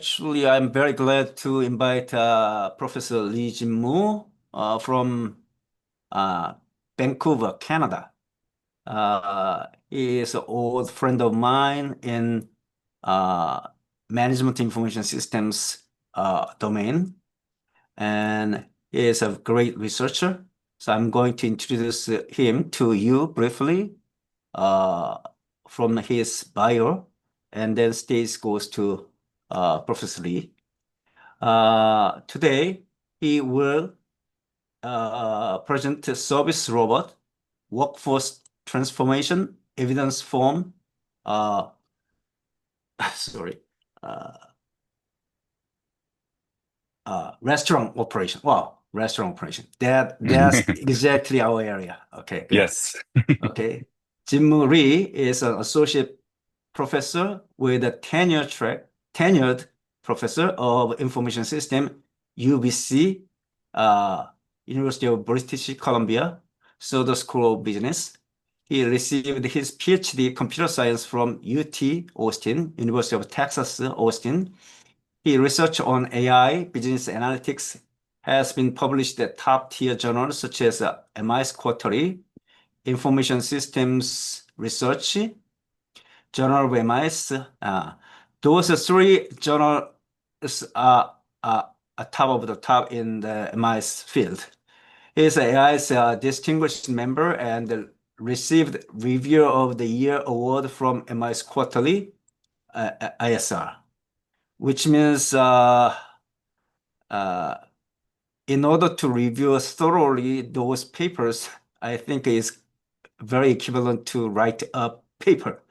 Actually, I'm very glad to invite Professor Lee Jin-moo from uh, Vancouver, Canada. He is an old friend of mine in uh, management information systems domain, and he is a great researcher. So I'm going to introduce him to you briefly uh, from his bio, and then stage goes to Professor Lee. Today, he will present a service robot, workforce transformation, evidence form, uh, sorry, uh, restaurant operation. Wow, restaurant operation. That's exactly our area. Okay, good. Yes. Okay. Jim Lee is an associate professor with a tenured professor of information system, UBC, uh, University of British Columbia, Soder School of Business. He received his PhD computer science from UT Austin, University of Texas, Austin. His research on AI business analytics has been published at top-tier journals such as MI's Quarterly, Information Systems Research, Journal of MIS. Those three journals are top of the top in the MIS field. He is AI's distinguished member and received Reviewer of the Year award from MIS Quarterly, ISR, which means uh, in order to review thoroughly those papers, I think is very equivalent to write a paper.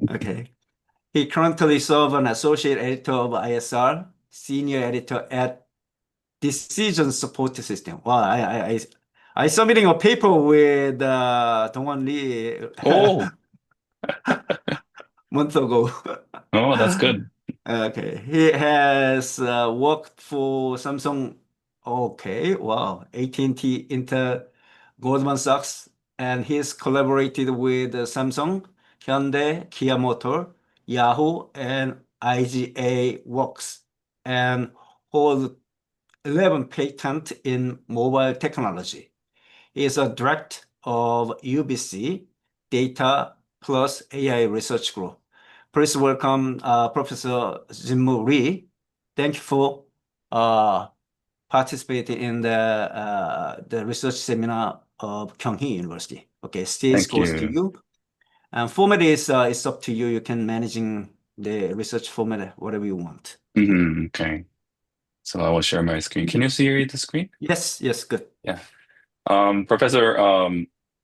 Okay. He currently serves an associate editor of ISR, senior editor at Decision Support System. Wow, I submitting a paper with Dongwon Lee Oh, month ago. oh, that's good. Okay, he has worked for Samsung. Okay, wow, AT&T, Intel, Goldman Sachs, and he's collaborated with Samsung, Hyundai, Kia Motor, Yahoo, and IGA Works, and holds 11 patents in mobile technology. He is a director of UBC, Data Plus AI Research Group. Please welcome Professor Jin-Moo Lee. Thank you for uh, participating in the research seminar of Kyunghee University. Okay, stage Thank goes to you. you. And format is up to you. You can managing the research format whatever you want. Okay. So I will share my screen. Can you see the screen? Yes, yes, good. Yeah. Professor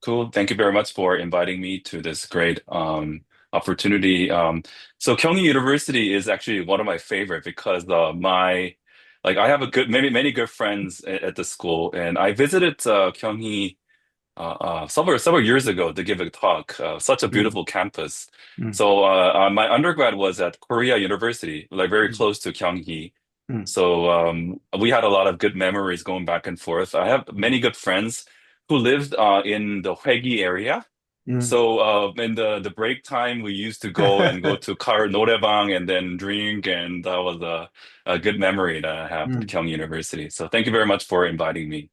Koo, thank you very much for inviting me to this great opportunity. So Kyunghee University is actually one of my favorite because I have many good friends at the school, and I visited Kyunghee several years ago to give a talk. Such a Mm, beautiful campus. mm, So my undergrad was at Korea University, like very mm, close to Kyunghee. mm, So we had a lot of good memories going back and forth. I have mm, many good friends who lived in the Hwegi area. mm. So in the break time, we used to go to Kar Noraebang and then drink, and that was a good memory that I have at Mm. Kyunghee University. So thank you very much for inviting me.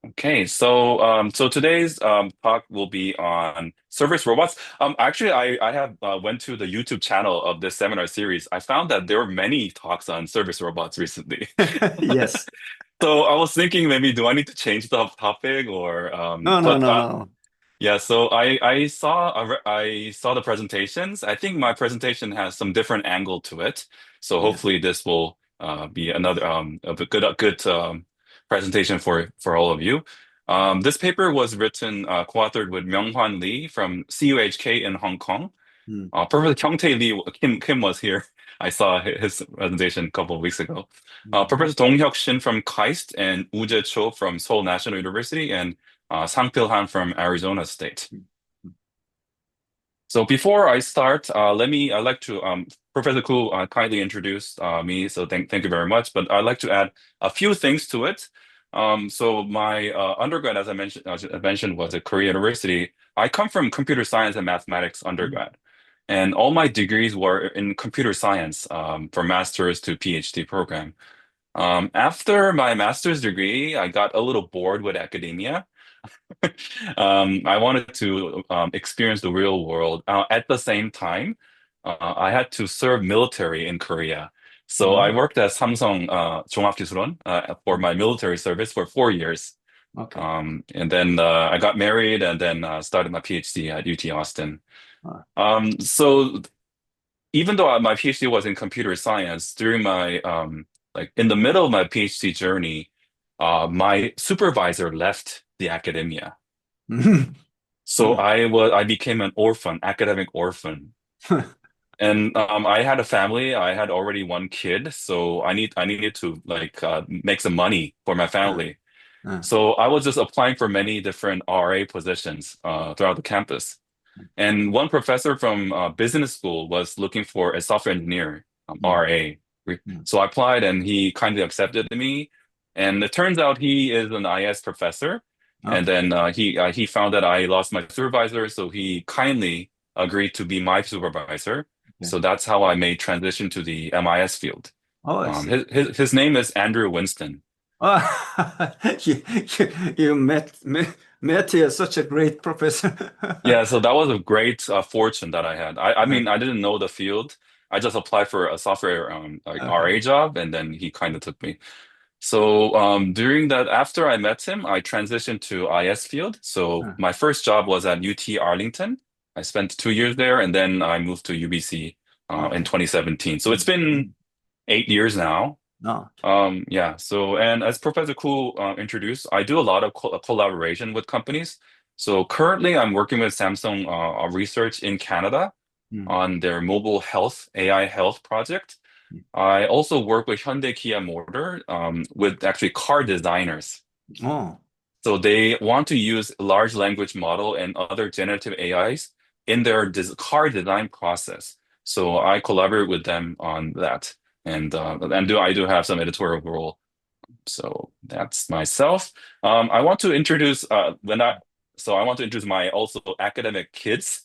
Okay, so today's talk will be on service robots. Actually, I have went to the YouTube channel of this seminar series. I found that there were many talks on service robots recently. Yes. So I was thinking maybe do I need to change the topic or No, no, but no, no. yeah. So I saw the presentations. I think my presentation has some different angle to it. So Yes. hopefully this will be another a good presentation for all of you. This paper was written co-authored with Myung-Hwan Lee from CUHK in Hong Kong. Mm, Professor Kyung-Tae Lee Kim was here. I saw his presentation a couple of weeks ago. mm, Professor Dong-Hyuk Shin from KAIST and Woo-jae Cho from Seoul National University and Sang-Pil Han from Arizona State. mm, So before I start, I'd like to, Professor Koo kindly introduced me, so thank you very much. But I'd like to add a few things to it. So my undergrad, as I mentioned, was at Korea University. I come from computer science and mathematics mm, undergrad. And all my degrees were in computer science, from master's to PhD program. After my master's degree, I got a little bored with academia. I wanted to experience the real world. At the same time, I had to serve military in Korea. So I Mm, worked at Samsung 종합기술원 for my military service for 4 years. okay. And then I got married and then started my PhD at UT Austin. Uh, So even though my PhD was in computer science, during my like in the middle of my PhD journey, my supervisor left the academia. So mm. I became an orphan, academic orphan. And I had a family. I had already one kid, so I needed to like make some money for my Uh, family. uh, So I was just applying for many different RA positions throughout the campus. And one professor from business school was looking for a software engineer, mm, RA. mm. So I applied and he kindly accepted me. And it turns out he is an IS professor. And Okay. then he found that I lost my supervisor, so he kindly agreed to be my supervisor. Okay. So that's how I made transition to the MIS field. Oh, I see. His name is Andrew Winston. Oh, you met here such a great professor. Yeah, so that was a great fortune that I had. I mean, Okay. I didn't know the field. I just applied for a software like Okay. RA job, and then he kind of took me. So during that, after I met him, I transitioned to IS field. So Uh, my first job was at UT Arlington. I spent 2 years there, and then I moved to UBC in okay. 2017. So it's Mm, been mm. 8 years now. No. Yeah. So, and as Professor Koo introduced, I do a lot of collaboration with companies. So currently, I'm working with Samsung Research in Canada Mm, on their mobile health AI health project. mm. I also work with Hyundai Kia Motor with actually car designers. Oh. So they want to use large language model and other generative AIs in their car design process. So I collaborate with them on that, and I do have some editorial role. So that's myself. I want to introduce I want to introduce my also academic kids.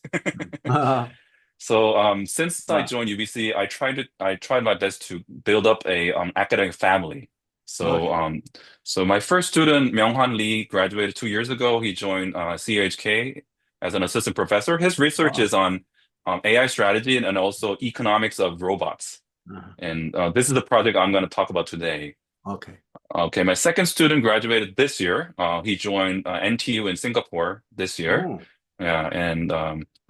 So since I Wow. joined UBC, I tried my best to build up a academic family. So Okay. so my first student, Myung-Han Lee, graduated 2 years ago. He joined CHK as an assistant professor. His research Wow. is on AI strategy and also economics of robots. Uh-huh. And this is the project I'm going to talk about today. Okay. Okay, my second student graduated this year. He joined NTU in Singapore this year. Oh. Yeah, and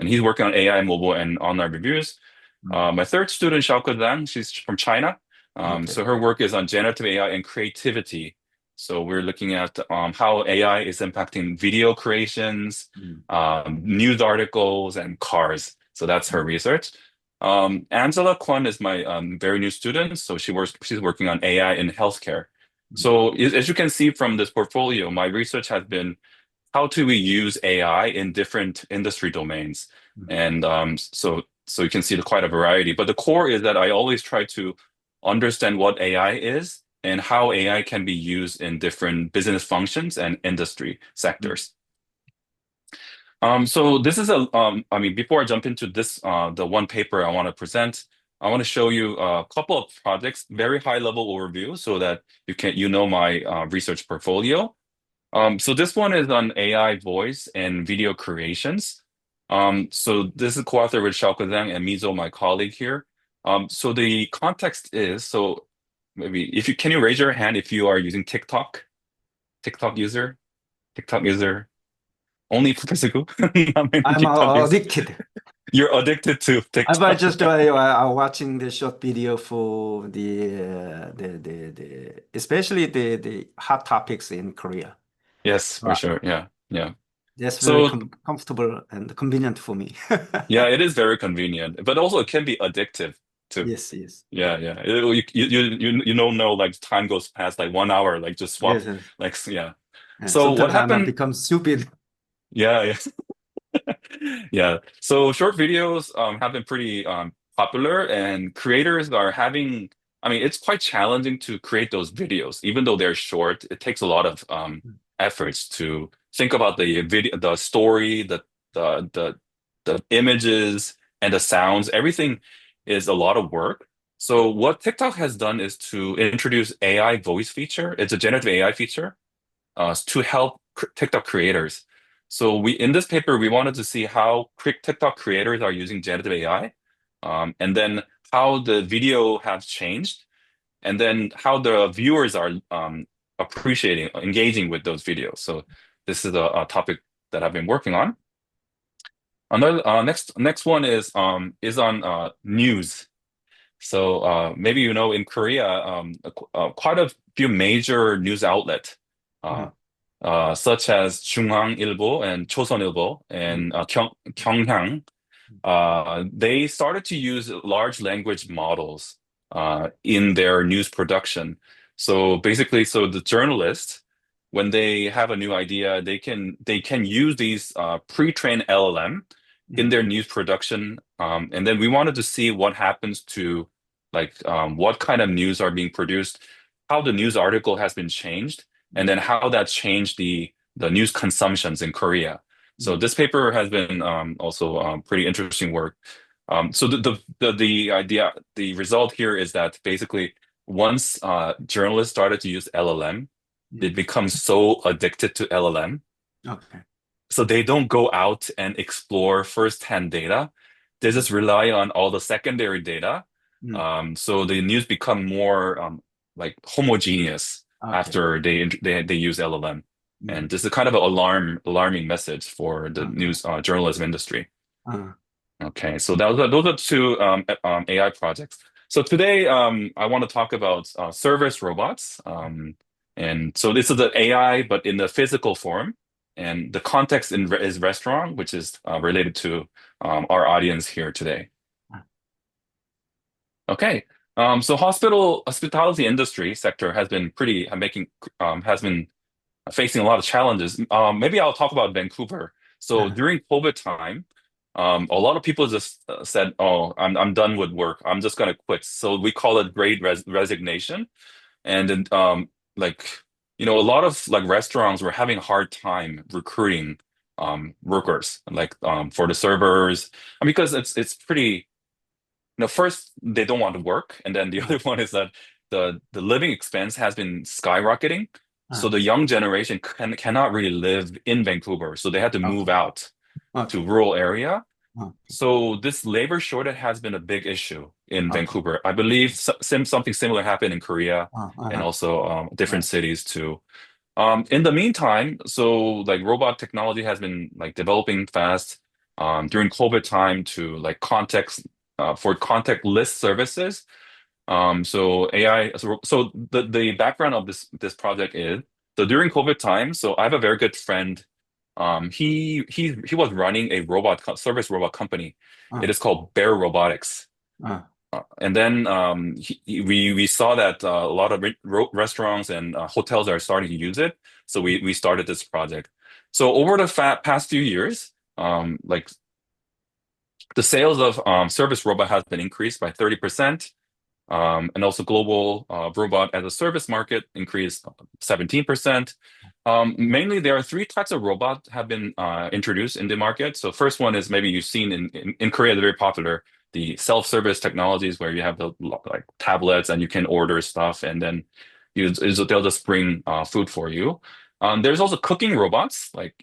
he's working on AI mobile and online reviews. Mm. My third student, Xiaoko Zhang, she's from China. Okay. So her work is on generative AI and creativity. So we're looking at how AI is impacting video creations, Mm. news articles, and cars. So that's her research. Angela Kwon is my very new student. So she's working on AI in healthcare. Mm. So as you can see from this portfolio, my research has been how do we use AI in different industry domains? Mm. And so you can see quite a variety. But the core is that I always try to understand what AI is and how AI can be used in different business functions and industry Mm. sectors. So this is I mean, before I jump into this, the one paper I want to present, I want to show you a couple of projects, very high level overview so that you know my research portfolio. So this one is on AI voice and video creations. So this is co-authored with Xiaoko Zhang and Mizo, my colleague here. So the context is, so maybe if you can you raise your hand if you are using TikTok? TikTok user? TikTok user? Only Professor Gu? Not many I'm TikTok users. addicted. You're addicted to I TikTok. just watching the short video for the especially the hot topics in Korea. Yes, for Wow. sure. Yeah, yeah. That's very So comfortable and convenient for me. yeah, it is very convenient, but also it can be addictive too. Yes, yes, Yeah, yeah. You don't know like time goes past like 1 hour, like just swap yes. Yes. like yeah. Yeah, So what sometimes I might happened? become stupid. Yeah, yeah. Yeah. So short videos have been pretty popular and creators are having I mean it's quite challenging to create those videos. Even though they're short, it takes a lot of efforts to think about the video, the story, the the images and the sounds, everything is a lot of work. So what TikTok has done is to introduce AI voice feature. It's a generative AI feature to help TikTok creators. So we in this paper we wanted to see how TikTok creators are using generative AI, and then how the video has changed, and then how the viewers are appreciating, engaging with those videos. So this is a topic that I've been working on. Another next one is on news. So maybe you know in Korea, quite a few major news outlets, uh, such as 중앙일보 and 조선일보 and 경향, they started to use large language models in their news production. So basically, so the journalists, when they have a new idea, they can use these pre-trained LLM in their news production. And then we wanted to see what happens to like what kind of news are being produced, how the news article has been changed, and then how that changed the news consumptions in Korea. So this paper has been also pretty interesting work. So the idea, the result here is that basically once journalists started to use LLM, they become so addicted to LLM, Okay. so they don't go out and explore first-hand data. They just rely on all the secondary data. So the news become more like homogeneous Okay. after they use LLM. And this is kind of an alarming message for the news journalism industry. Okay, so those are two AI projects. So today I want to talk about service robots. And so this is the AI, but in the physical form. And the context is restaurant, which is related to our audience here today. Okay, so hospitality industry sector has been has been facing a lot of challenges. Maybe I'll talk about Vancouver. So during COVID time, a lot of people just said, "Oh, I'm done with work. I'm just gonna quit." So we call it great resignation. And then, like, you know, a lot of like restaurants were having a hard time recruiting workers, like for the servers, and because it's pretty. You know, first they don't want to work, and then the other one is that the living expense has been skyrocketing. So the young generation cannot really live in Vancouver, so they had to move out to rural area. So this labor shortage has been a big issue in Vancouver. I believe something similar happened in Korea and also different cities too. In the meantime, so like robot technology has been like developing fast during COVID time to like for contactless services. So AI, so the background of this project is, so during COVID time, so I have a very good friend. He was running a service robot company. It is called Bear Robotics. And then we saw that a lot of restaurants and hotels are starting to use it. So we started this project. So over the past few years, like the sales of service robot has been increased by 30%. And also global robot as a service market increased 17%. Mainly, there are three types of robots have been introduced in the market. So first one is maybe you've seen in Korea, they're very popular, the self-service technologies where you have the like tablets and you can order stuff and then they'll just bring food for you. There's also cooking robots like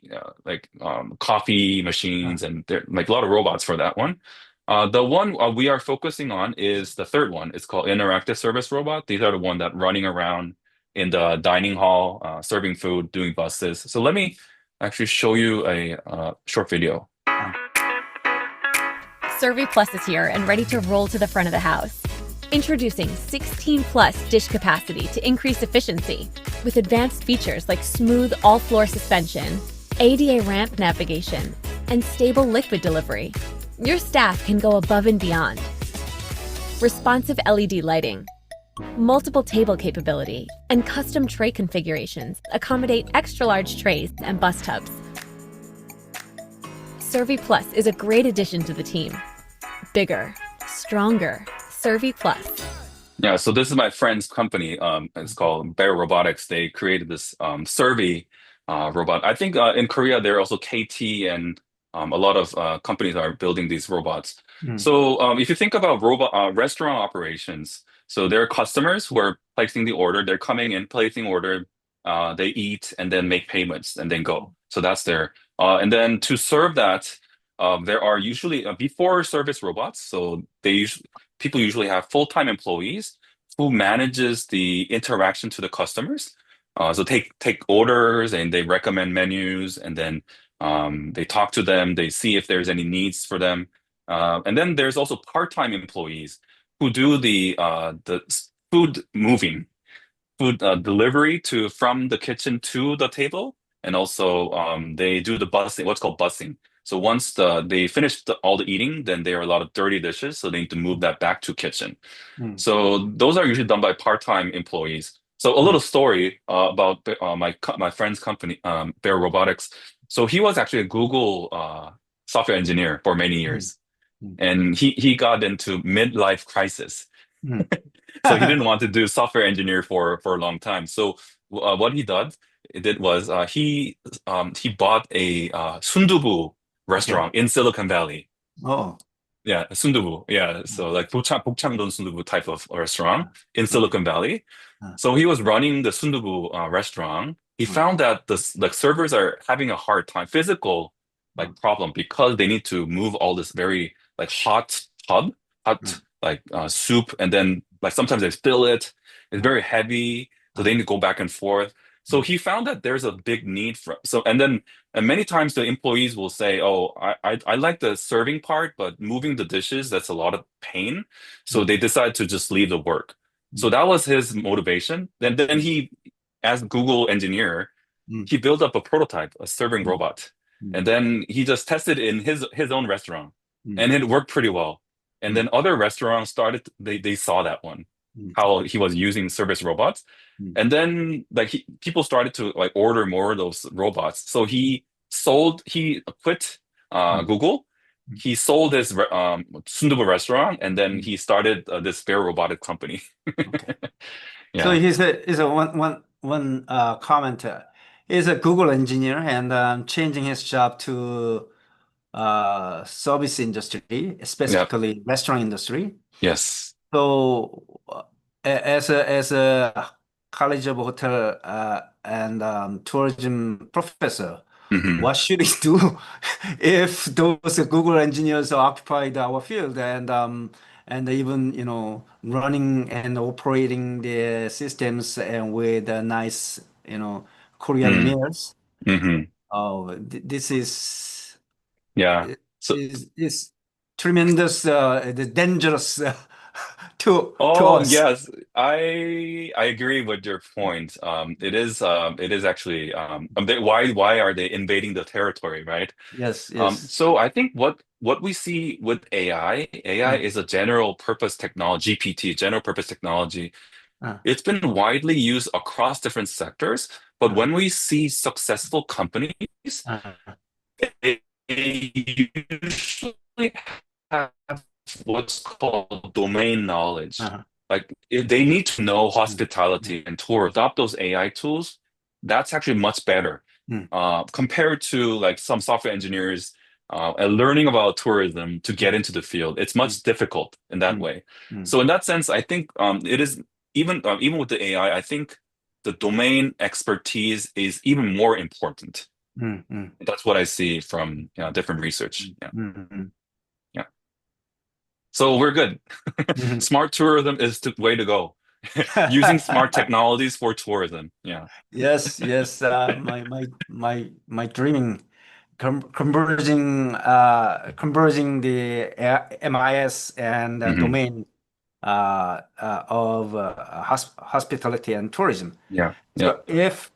coffee machines and there like a lot of robots for that one. The one we are focusing on is the third one. It's called interactive service robot. These are the one that running around in the dining hall, serving food, doing buses. So let me actually show you a short video. Servi Plus is here and ready to roll to the front of the house. Introducing 16 plus dish capacity to increase efficiency with advanced features like smooth all-floor suspension, ADA ramp navigation, and stable liquid delivery. Your staff can go above and beyond. Responsive LED lighting, multiple table capability, and custom tray configurations accommodate extra-large trays and bus tubs. Servi Plus is a great addition to the team. Bigger, stronger, Servi Plus. Yeah, so this is my friend's company. It's called Bear Robotics. They created this Servi robot. I think in Korea there are also KT and A lot of companies are building these robots. Mm. So if you think about restaurant operations, so there are customers who are placing the order, they're coming in, placing order, they eat and then make payments and then go. So that's there. And then to serve that, there are usually before service robots. So people usually have full-time employees who manages the interaction to the customers. So take orders and they recommend menus and then they talk to them. They see if there's any needs for them. And then there's also part-time employees who do the food moving, food delivery to from the kitchen to the table, and also they do the busing, what's called busing. So once they finish all the eating, then there are a lot of dirty dishes, so they need to move that back to kitchen. Mm. So those are usually done by part-time employees. So a little story about my friend's company, Bear Robotics. So he was actually a Google software engineer for many years, Mm. and he got into midlife crisis. Mm. So he didn't want to do software engineer for a long time. So what he did was he bought a sundubu Okay. restaurant in Silicon Valley. Oh. Yeah, sundubu. Yeah, so like 북창동 sundubu type of restaurant in Okay. Silicon Valley. Uh, So he was running the sundubu restaurant. He mm. found that the like servers are having a hard time, physical like Mm. problem, because they need to move all this very like hot Mm. like soup, and then like sometimes they spill it. It's Uh, very heavy, so uh, they need to go back and forth. So mm. he found that there's a big need for so, and many times the employees will say, "Oh, I like the serving part, but moving the dishes, that's a lot of pain." So Mm. they decide to just leave the work. So Mm. that was his motivation. And then Mm. he, as Google engineer, Mm. he built up a prototype, a serving Mm. robot, Mm. and then he just tested in his own restaurant, Mm. and it worked pretty well. And Mm. then other restaurants started, they saw that one, Mm. how he was using service robots, Mm. and then like people started to like order more of those robots. So he quit Mm. Google. Mm. He sold his sundubu restaurant, and then Mm. he started this bear robotic company. Okay. So Yeah. he's a one commenter. He's a Google engineer and changing his job to service industry, Yeah. specifically restaurant industry. Yes. So as a College of Hotel and Tourism professor, Hmm. what should he do if those Google engineers occupied our field and even running and operating the systems and with nice Korean Mm. meals? Hmm. Oh, this Yeah. So, is tremendous, the dangerous to oh us. yes, I agree with your point. It is actually a bit, why are they invading the territory, right? Yes, yes. So I think what we see with AI Uh, is a general purpose technology, GPT, general purpose technology. uh, It's been widely used across different sectors, but uh, when we see successful companies, uh, they usually have what's called domain knowledge. uh, Like if they need to know mm, mm, hospitality and tour, adopt those AI tools, that's actually much better mm, compared to like some software engineers and learning about tourism to get mm, into the field. It's mm, much difficult in that mm, way. mm, So in that sense, I think it is even with the AI, I think the domain expertise is even more important. mm, mm, That's what I see from different research. mm, Yeah. mm, mm. Yeah. So we're good. Mhm. Smart tourism is the way to go. Using smart technologies for tourism. Yeah. Yes, yes. My dreaming converging the MIS and Hmm. domain of hospitality and tourism. Yeah. Yeah. So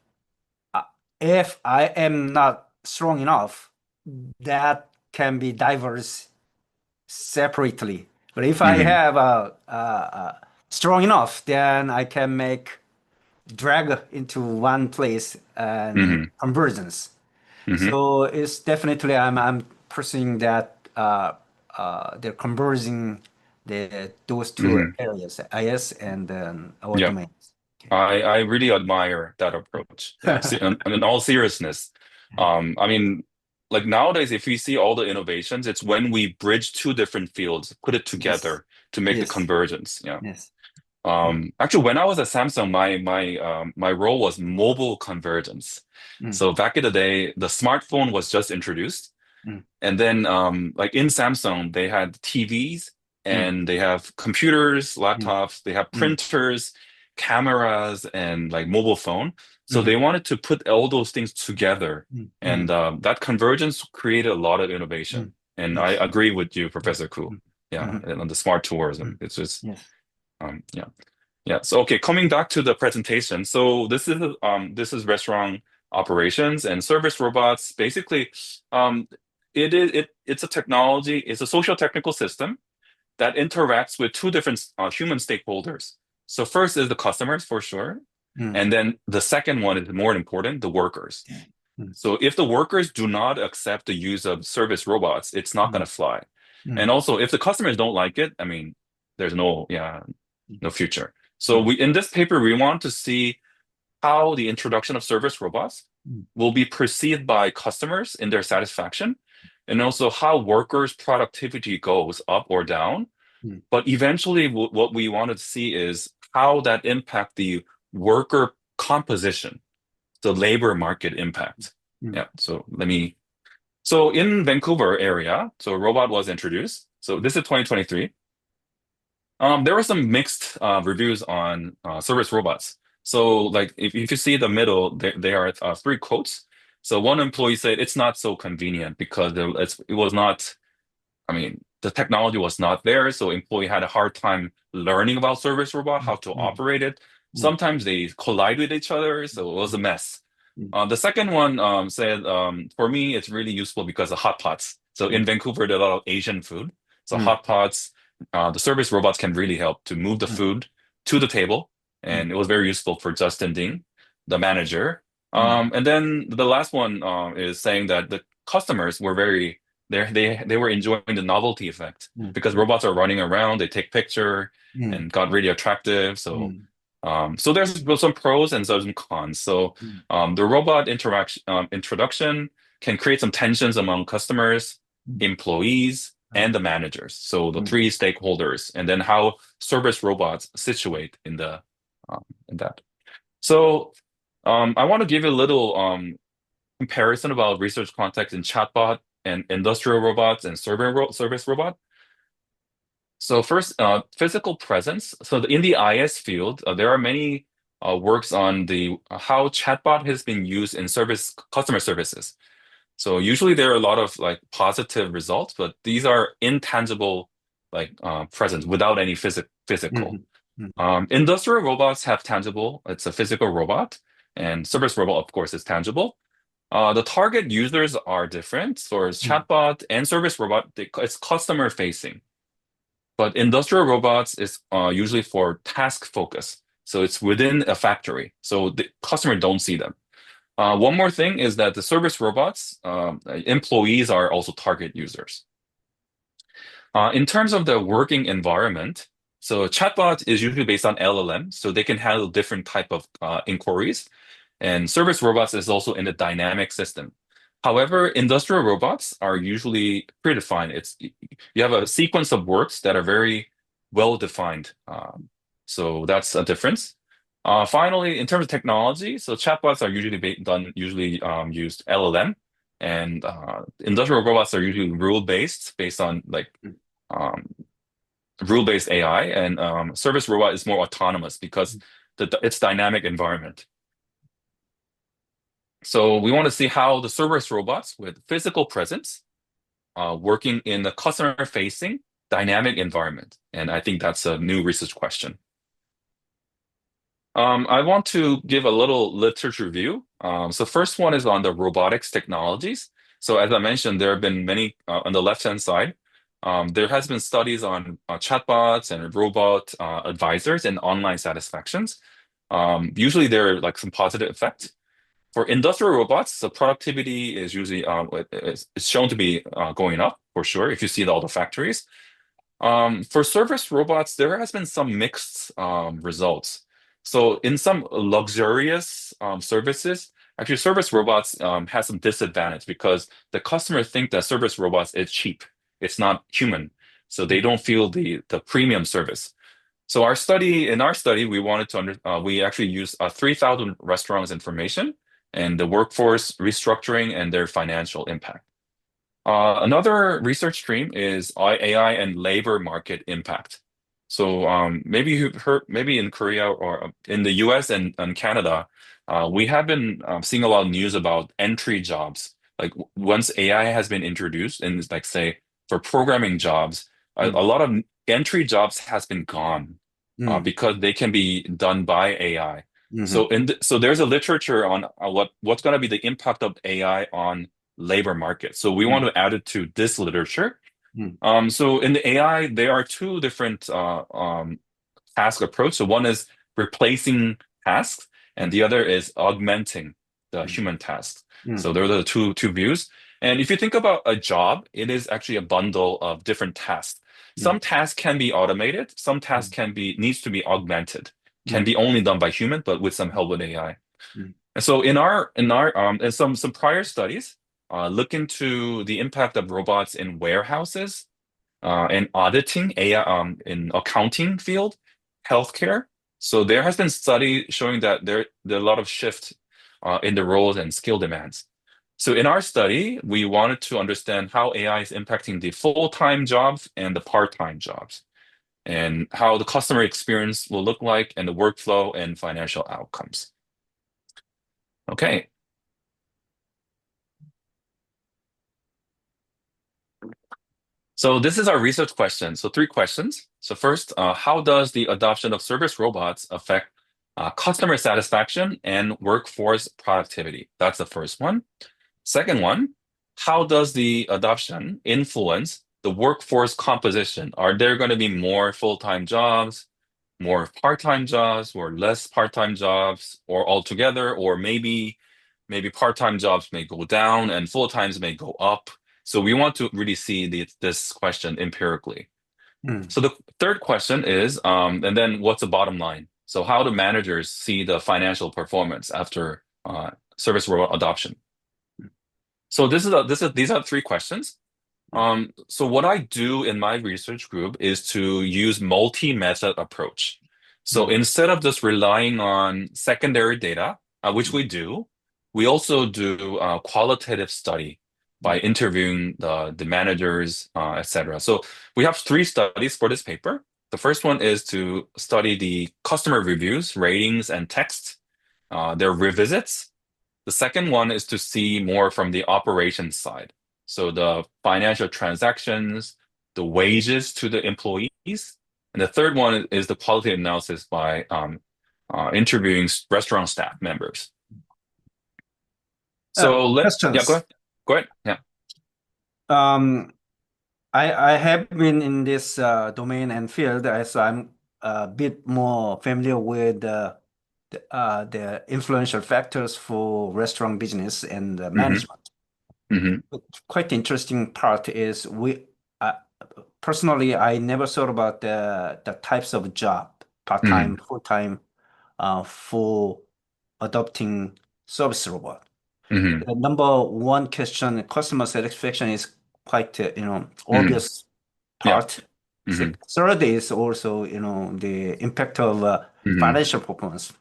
uh, if I am not strong enough, that can be diverse separately. But if I Hmm. have strong enough, then I can make drag into one place and Hmm. convergence. Hmm. So it's definitely I'm pursuing that they're converging those two Hmm. areas, IS and our Yeah. domains. Okay. I really admire that approach. Yeah. See, and in all seriousness, I mean, like nowadays, if we see all the innovations, it's when we bridge two different fields, put it together to make the Yes. convergence. Yeah. Yes. Actually, when I was at Samsung, my role was mobile convergence. Mm. So back in the day, the smartphone was just introduced, Mm. and then like in Samsung, they had TVs Mm. and they have computers, laptops, they have Mm. printers, cameras, and like mobile phone. So Mm. they wanted to put all those things together, Mm. and that convergence created a lot of innovation. And I Yes. agree with you, Professor Koo. Yeah, Mhm. and on the smart tourism, it's just Yes. yeah. Yeah. So okay, coming back to the presentation. So this is restaurant operations and service robots. Basically, um it's a technology, it's a social technical system that interacts with two different human stakeholders. So first is the customers for sure, Mm. and then the second one is more important, the workers. Mm. So if the workers do not accept the use of service robots, it's not going to fly. Mm. And also, if the customers don't like it, I mean, there's no future. So Mm. we in this paper we want to see how the introduction of service robots Mm. will be perceived by customers in their satisfaction, and also how workers' productivity goes up or down. Mm. But eventually, what we wanted to see is how that impact the worker composition, the labor market impact. Mm. Yeah. So in Vancouver area, so a robot was introduced. So this is 2023. There were some mixed reviews on service robots. So, like, if you see the middle, there are three quotes. So, one employee said it's not so convenient because it was not. I mean, the technology was not there, so employee had a hard time learning about service robot, how to operate it. Mm. Sometimes they collide with each other, so it was a mess. Mm. The second one said, for me, it's really useful because of hot pots. So in Vancouver, there are a lot of Asian food. So Mm. hot pots, the service robots can really help to move the food to the table. And it was very useful for Justin Ding, the manager. And then the last one is saying that the customers were they were enjoying the novelty effect because robots are running around, they take picture and got really attractive. So there's some pros and some cons. So the robot introduction can create some tensions among customers, employees, and the managers. So the three stakeholders, and then how service robots situate in that. So I want to give you a little comparison about research context in chatbot and industrial robots and service robot. So first, physical presence. So in the IS field, there are many works on the how chatbot has been used in customer services. So usually there are a lot of like positive results, but these are intangible like presence without any physical. Industrial robots have tangible. It's a physical robot, and service robot, of course, is tangible. The target users are different. So it's chatbot and service robot, it's customer facing. But industrial robots is usually for task focus. So it's within a factory. So the customer don't see them. One more thing is that the service robots, employees are also target users. In terms of the working environment, so chatbot is usually based on LLM, so they can handle different type of inquiries. And service robots is also in a dynamic system. However, industrial robots are usually predefined. You have a sequence of works that are very well defined. So that's a difference. Finally, in terms of technology, so chatbots are usually used LLM, and industrial robots are usually based on like um, rule-based AI, and service robot is more autonomous because it's dynamic environment. So we want to see how the service robots with physical presence working in the customer-facing dynamic environment. And I think that's a new research question. I want to give a little literature review. So first one is on the robotics technologies. So as I mentioned, there have been many on the left-hand side. There has been studies on chatbots and robot advisors and online satisfactions. Usually there are like some positive effects. For industrial robots, the productivity is usually it's shown to be going up for sure if you see all the factories. For service robots, there has been some mixed results. So in some luxurious services, actually service robots has some disadvantage because the customers think that service robots is cheap. It's not human. So they don't feel the premium service. So in our study, we wanted to we actually used 3,000 restaurants information and the workforce restructuring and their financial impact. Another research stream is AI and labor market impact. So maybe you've heard, maybe in Korea or in the US and Canada, we have been seeing a lot of news about entry jobs. Like once AI has been introduced, and like say for programming jobs, a lot of entry jobs has been gone because they can be done by AI. So so there's a literature on what's going to be the impact of AI on labor market. So we want to add it to this literature. So in the AI, there are two different task approach. So one is replacing tasks, and the other is augmenting the human tasks. So there are the two views. And if you think about a job, it is actually a bundle of different tasks. Some tasks can be automated. Some tasks needs to be augmented. Can be only done by human, but with some help with AI. And so in some prior studies, look into the impact of robots in warehouses, and auditing, AI, in accounting field, healthcare. So there has been study showing that there are a lot of shift in the roles and skill demands. So in our study, we wanted to understand how AI is impacting the full-time jobs and the part-time jobs, and how the customer experience will look like, and the workflow and financial outcomes. Okay. So this is our research question. So 3 questions. So first, how does the adoption of service robots affect customer satisfaction and workforce productivity? That's the first one. Second one, how does the adoption influence the workforce composition? Are there going to be more full-time jobs, more part-time jobs, or less part-time jobs, or altogether, or maybe part-time jobs may go down and full-times may go up? So we want to really see this question empirically. So the third question is, and then what's the bottom line? So how do managers see the financial performance after service robot adoption? So these are 3 questions. So what I do in my research group is to use multi-method approach. So instead of just relying on secondary data, which we do, we also do qualitative study by interviewing the managers, etc. So we have 3 studies for this paper. The first one is to study the customer reviews, ratings, and text, their revisits. The second one is to see more from the operations side. So the financial transactions, the wages to the employees. And the third one is the quality analysis by interviewing restaurant staff members. So questions. Yeah, go ahead. Go ahead. Yeah. I have been in this domain and field, so I'm a bit more familiar with the influential factors for restaurant business and management. But quite interesting part is personally, I never thought about the types of job, part-time, full-time, for adopting service robot. The number one question, customer satisfaction, is quite obvious part. Third is also the impact of financial performance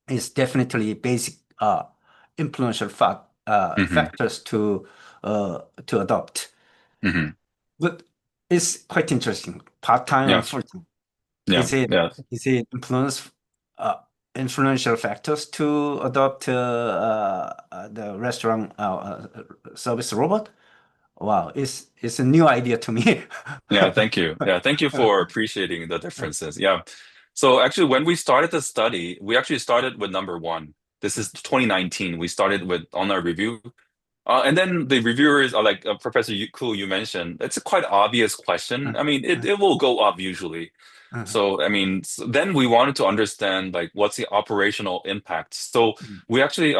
is definitely basic influential factors to adopt. But it's quite interesting. Part-time and full-time. Is it influential factors to adopt the restaurant service robot? Wow, it's a new idea to me. Yeah, thank you. Yeah, thank you for appreciating the differences. Yeah. So actually, when we started the study, we actually started with number 1. This is 2019. We started on our review. And then the reviewers are like, Professor Koo, you mentioned, it's a quite obvious question. I mean, it will go up usually. So, I mean, then we wanted to understand, like, what's the operational impact? So we actually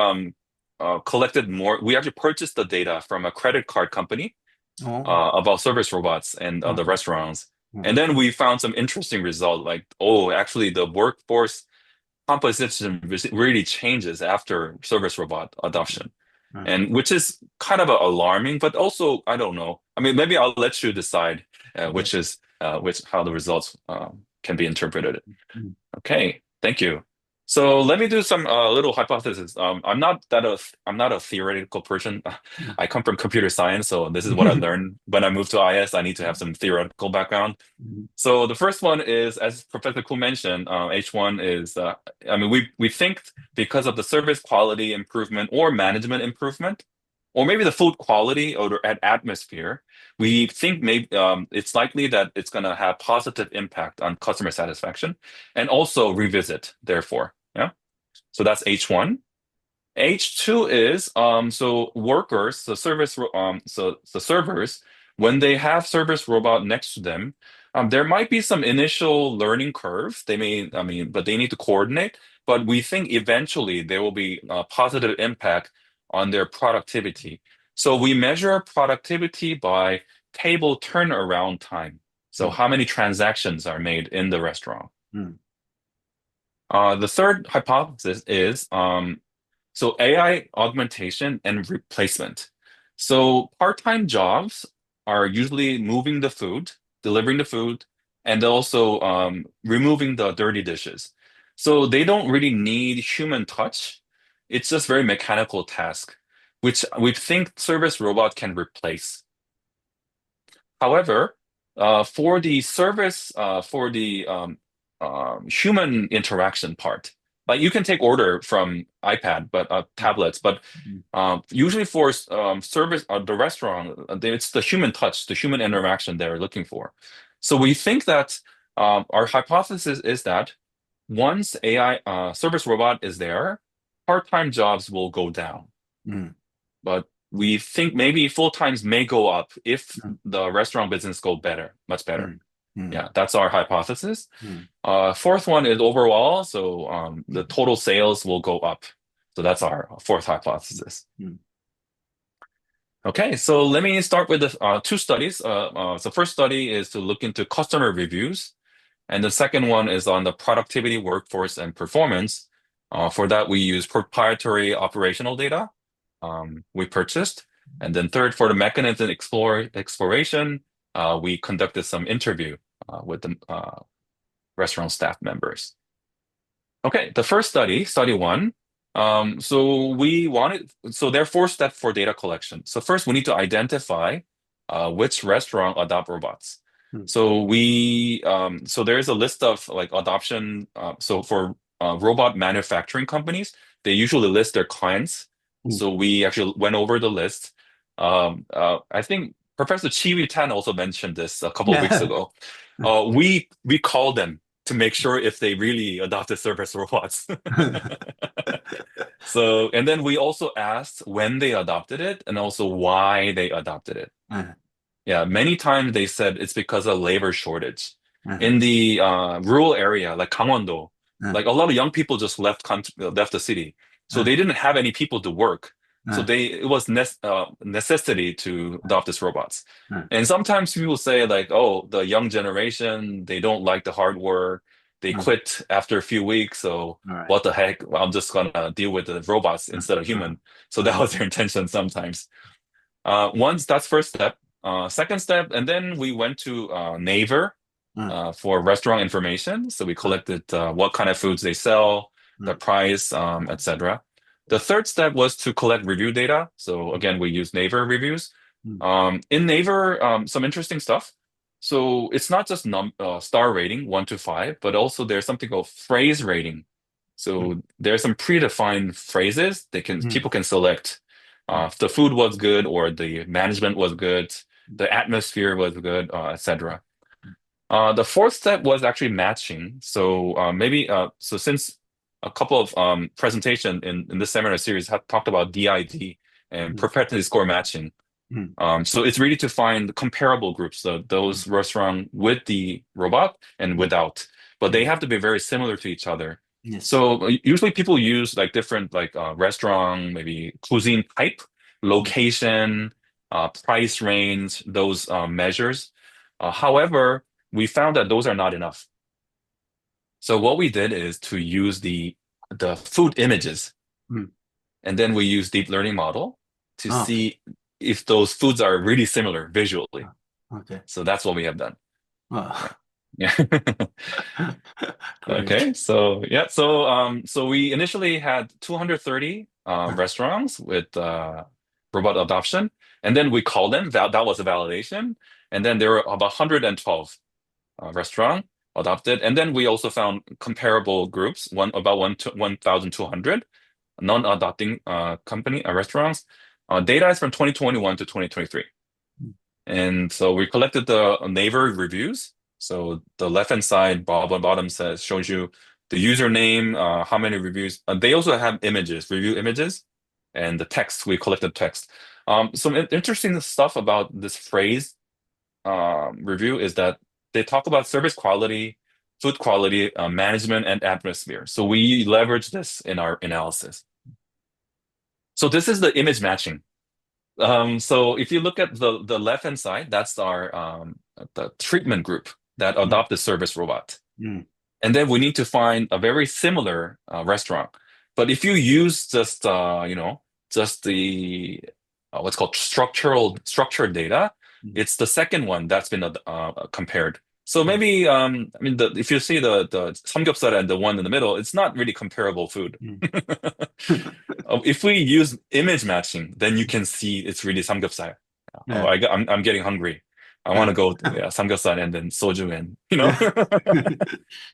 collected more. We actually purchased the data from a credit card company about service robots and the restaurants. And then we found some interesting result, like, actually the workforce composition really changes after service robot adoption. Mm. And which is kind of alarming, but also, I don't know. I mean, maybe I'll let you decide which is how the results can be interpreted. Mm. Okay, thank you. So let me do some little hypothesis. I'm not a theoretical person. I come from computer science, so this is what I learned when I moved to IS. I need to have some theoretical background. Mhm. So the first one is, as Professor Ku mentioned, H1 is, I mean, we think because of the service quality improvement or management improvement, or maybe the food quality or atmosphere, we think maybe it's likely that it's going to have positive impact on customer satisfaction and also revisit, therefore. Yeah. So that's H1. H2 is so workers, the servers, when they have service robot next to them, there might be some initial learning curve. They may, I mean, but they need to coordinate. But we think eventually there will be a positive impact on their productivity. So we measure productivity by table turnaround time. So how many transactions are made in the restaurant? Mm. The third hypothesis is so AI augmentation and replacement. So part-time jobs are usually moving the food, delivering the food, and also removing the dirty dishes. So they don't really need human touch. It's just very mechanical task, which we think service robot can replace. However, for the service, for the human interaction part, like you can take order from iPad, but tablets, but usually for service, the restaurant, it's the human touch, the human interaction they're looking for. So we think that our hypothesis is that once AI service robot is there, part-time jobs will go down. Mm. But we think maybe full times may go up if Mm. the restaurant business go better, much better. Mm. Mm. Yeah, that's our hypothesis. Mm. Fourth one is overall, so the total sales will go up. So that's our fourth hypothesis. Mm. Okay, so let me start with the two studies. So first study is to look into customer reviews, and the second one is on the productivity, workforce, and performance. For that, we use proprietary operational data we purchased. And then third, for the mechanism exploration, we conducted some interview with the restaurant staff members. Okay, the first study, study one. So there are four steps for data collection. So first, we need to identify which restaurant adopt robots. Hmm. So there's a list of like adoption. So for robot manufacturing companies, they usually list their clients. So we actually went over the list. I think Professor Chi Tan also mentioned this a couple of weeks ago. We call them to make sure if they really adopted service robots. So, and then we also asked when they adopted it and also why they adopted it. Yeah, many times they said it's because of labor shortage. In the rural area, like Gangwon-do, like a lot of young people just left the city. So they didn't have any people to work. So it was necessity to adopt these robots. And sometimes people say like, oh, the young generation, they don't like the hard work. They quit after a few weeks. So what the heck? Well, I'm just gonna deal with the robots instead of human. So that was their intention sometimes. Once that's first step. Second step, and then we went to Naver for restaurant information. So we collected what kind of foods they sell, the price, etc. The third step was to collect review data. So again, we use Naver reviews. In Naver, some interesting stuff. So it's not just star rating, 1 to 5, but also there's something called phrase rating. So there's some predefined phrases people can select. If the food was good or the management was good, the atmosphere was good, etc. The fourth step was actually matching. So so since a couple of presentation in this seminar series have talked about DID and propensity score matching. So it's really to find comparable groups, so those restaurants with the robot and without, but they have to be very similar to each other. Yes. So usually people use like different restaurant, maybe cuisine type, location, price range, those measures. However, we found that those are not enough. So what we did is to use the food images, Mm. and then we use deep learning model to Oh, see if those foods are really similar visually. okay. So that's what we have done. Oh, Yeah. great. Okay, so yeah, so we initially had 230 restaurants with robot adoption, and then we called them. That was a validation, and then there were about 112 restaurant adopted, and then we also found comparable groups, about 1,200 non-adopting company restaurants. Data is from 2021 to 2023. And so we collected the neighbor reviews. So the left-hand side, bottom shows you the username, how many reviews. They also have images, review images, and the text. We collected text. Some interesting stuff about this phrase review is that they talk about service quality, food quality, management, and atmosphere. So we leverage this in our analysis. So this is the image matching. So if you look at the left-hand side, that's our the treatment group that adopt the service robot. Mm. And then we need to find a very similar restaurant. But if you use just just the what's called structured data, it's the second one that's been compared. So maybe I mean if you see the samgyeopsal and the one in the middle, it's not really comparable food. If we use image matching, then you can see it's really samgyeopsal. Yeah. Oh, I'm getting hungry. I want to go to samgyeopsal and then soju and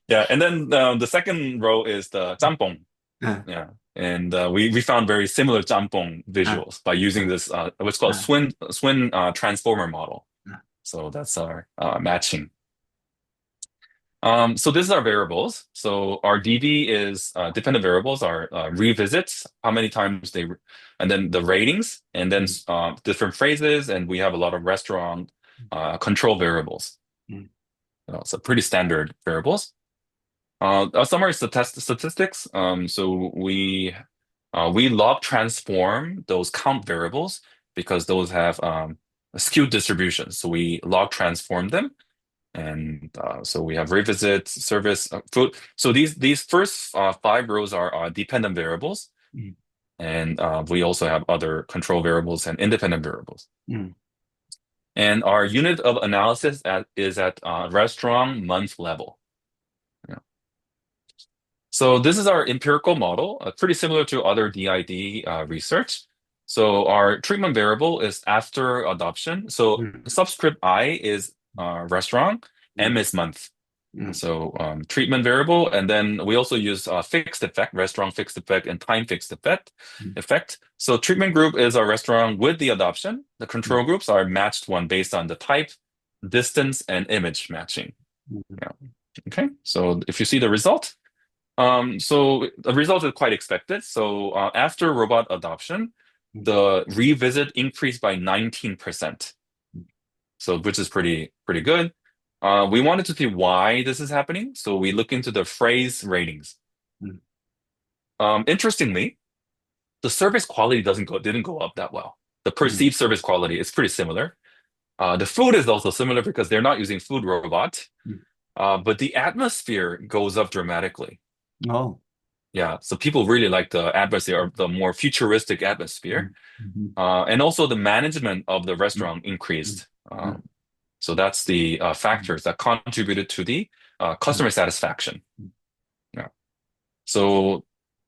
yeah. And then the second row is the jampong. Yeah, and we found very similar jampong visuals by using this what's called Swin transformer model. So that's our matching. So this is our variables. So our DV is dependent variables are revisits, how many times and then the ratings, and then different phrases, and we have a lot of restaurant control variables. So pretty standard variables. A summary statistics. So we log transform those count variables because those have skewed distributions. So we log transform them. And so we have revisit, service, food. So these first 5 rows are dependent variables, and we also have other control variables and independent variables. And our unit of analysis is at restaurant month level. Yeah. So this is our empirical model, pretty similar to other DID research. So our treatment variable is after adoption. So subscript I is restaurant, M is month. So treatment variable, and then we also use fixed effect, restaurant fixed effect, and time fixed effect. So treatment group is our restaurant with the adoption. The control groups are matched one based on the type, distance, and image matching. Yeah. Okay, so if you see the result, so the result is quite expected. So after robot adoption, the revisit increased by 19%. So which is pretty good. We wanted to see why this is happening, so we look into the phrase ratings. Interestingly, the service quality didn't go up that well. The perceived service quality is pretty similar. The food is also similar because they're not using food robot, but the atmosphere goes up dramatically. Oh. Yeah, so people really like the atmosphere, the more futuristic atmosphere, and also the management of the restaurant increased. So that's the factors that contributed to the customer satisfaction. Yeah. So,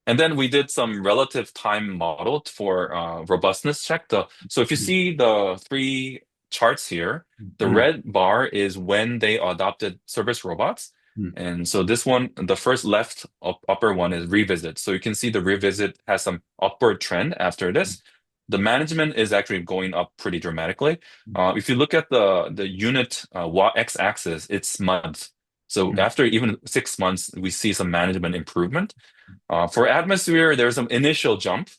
and then we did some relative time model for robustness check. So if you see the 3 charts here, the red bar is when they adopted service robots. And so this one, the first left upper one is revisit. So you can see the revisit has some upward trend after this. The management is actually going up pretty dramatically. If you look at the unit x-axis, it's month. So after even 6 months, we see some management improvement. For atmosphere, there's some initial jump,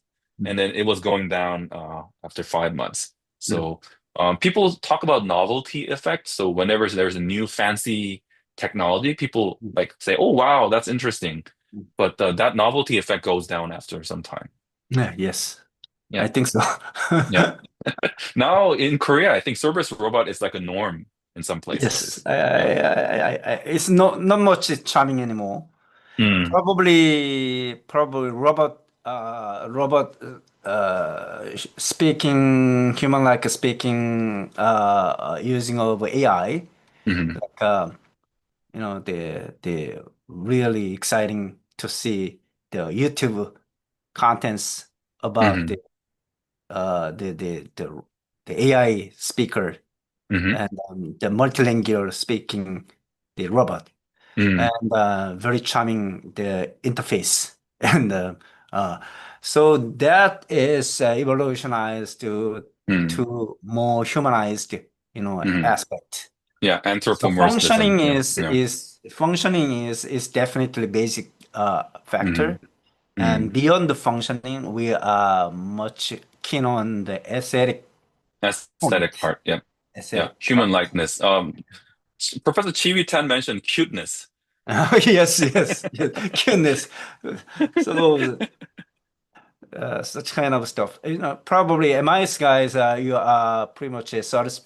and then it was going down after 5 months. So people talk about novelty effect. So whenever there's a new fancy technology, people like say, "Oh wow, that's interesting," but that novelty effect goes down after some time. Yes. Yeah. I think so. Yeah. Now in Korea, I think service robot is like a norm. in some Yes, places. it's not much charming anymore. Mm, Probably robot speaking, human-like speaking, using of AI. mhm, Like, the really exciting to see the YouTube contents about mhm, uh, the the the the AI speaker mhm, and the multilingual speaking the robot mm, and very charming the interface and uh, so that is evolutionized mm, to more humanized mhm. aspect. Yeah, So anthropomorphism. Yeah, yeah. functioning is definitely basic Mhm, factor. And mm. beyond the functioning, we are much keen on the aesthetic Aesthetic point. part. Yeah, yeah. Aesthetic Human part. likeness. Professor Chiwi Tan mentioned cuteness. Yes, yes, yes. Goodness. So such kind of stuff. Probably MIS guys, you are pretty much a service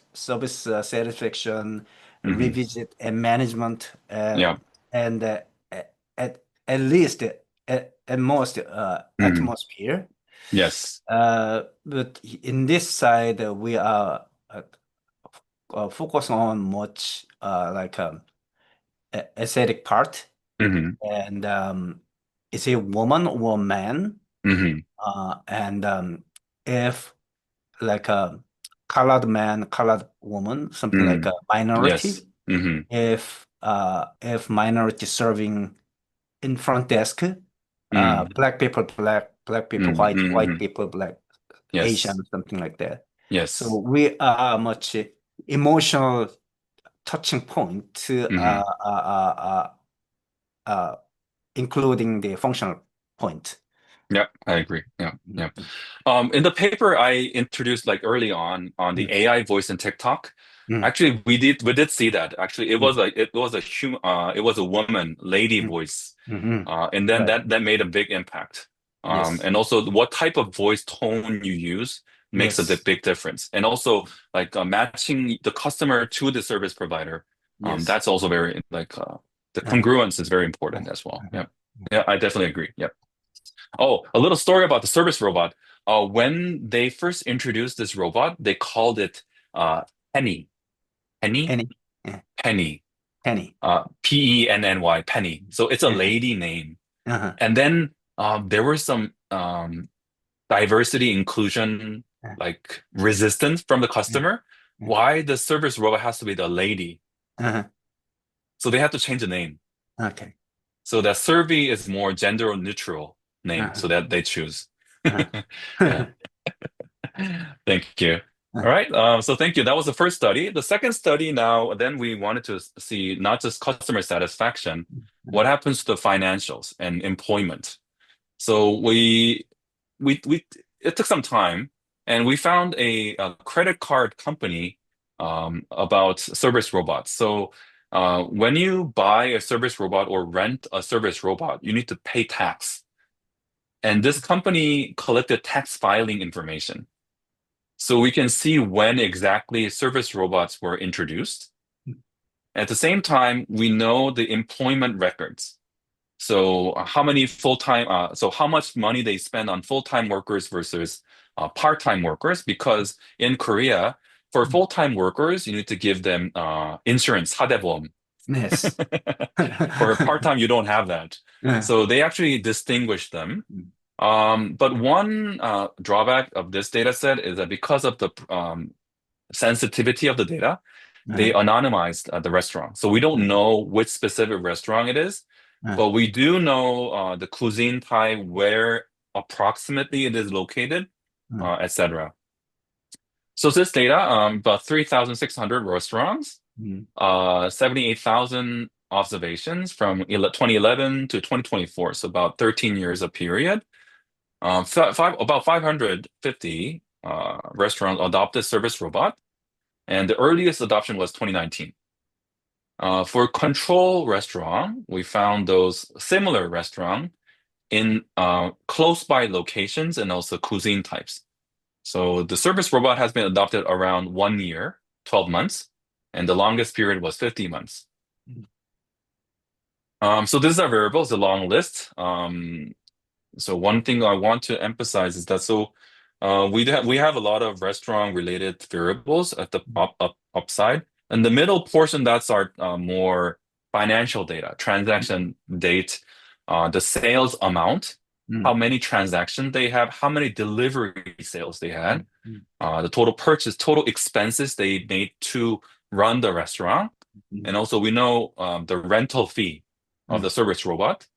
satisfaction, Hmm. revisit, and management, Yeah. and at least at most Hmm. atmosphere. Yes. But in this side, we are focus on much like aesthetic part, Hmm. and is a woman or man, Hmm. and if like a colored man, colored woman, something like Mm. a minority. Yes. Hmm. If minority serving in front desk, Mm. black people, black people, Mm. white Hmm. people, black Yes. Asian, something like that. So Yes. we are much emotional touching point to Hmm. uh, including the functional point. Yeah, I agree. Yeah, yeah. Mhm. In the paper I introduced like early on the Mhm. AI voice in TikTok. Mhm. Actually, we did see that. Actually, Mhm. it was a human it was a woman, lady Mhm. voice. Mhm. And then Right. that made a big impact. Yes. And also what type of voice tone you use makes a Yes. big difference. And also like matching the customer to the service provider. Yes. That's also very like the Uh, congruence is very uh, important as well. uh, Yeah. Yeah, I definitely agree. Yeah. Oh, a little story about the service robot. When they first introduced this robot, they called it Penny. Penny? Penny. Yeah. Penny. Penny. Penny. Penny. So it's a Yeah. lady name. Uh-huh. And then there were some diversity inclusion Uh, like resistance from the yeah. customer. Yeah. Why the service robot has to be the lady? Uh-huh. So they have to change the name. Okay. So that Survey is more gender neutral name, Uh-huh. so that they choose. Yeah. Uh-huh. Thank you. All right. So thank you. That was the first study. The second study now, then we wanted to see not just customer satisfaction, what happens to the financials and employment. So we it took some time, and we found a credit card company about service robots. So when you buy a service robot or rent a service robot, you need to pay tax. And this company collected tax filing information. So we can see when exactly service robots were introduced. At the same time, we know the employment records. So how much money they spend on full-time workers versus part-time workers, because in Korea, for full-time workers, you need to give them insurance, 하대보험. Yes. For part-time, you don't have that. Uh, So they actually distinguish them. But one drawback of this data set is that because of the sensitivity of the data, they uh, anonymized the restaurant. So we don't know which specific restaurant it is, uh, but we do know the cuisine type, where approximately it is located, uh, etc. So this data, about 3,600 restaurants, mm, 78,000 observations from 2011 to 2024, so about 13 years of period. About 550 restaurants adopted service robot, and the earliest adoption was 2019. For control restaurant, we found those similar restaurant in close by locations and also cuisine types. So the service robot has been adopted around 1 year, 12 months. and the longest period was 50 months. Mm. So these are variables, a long list. So one thing I want to emphasize is that we have a lot of restaurant related variables at the upside, and the middle portion, that's our more financial data, transaction date, the sales amount, how many transactions they have, how many delivery sales they had, the total purchase, total expenses they made to run the restaurant, and also we know the rental fee of the service robot.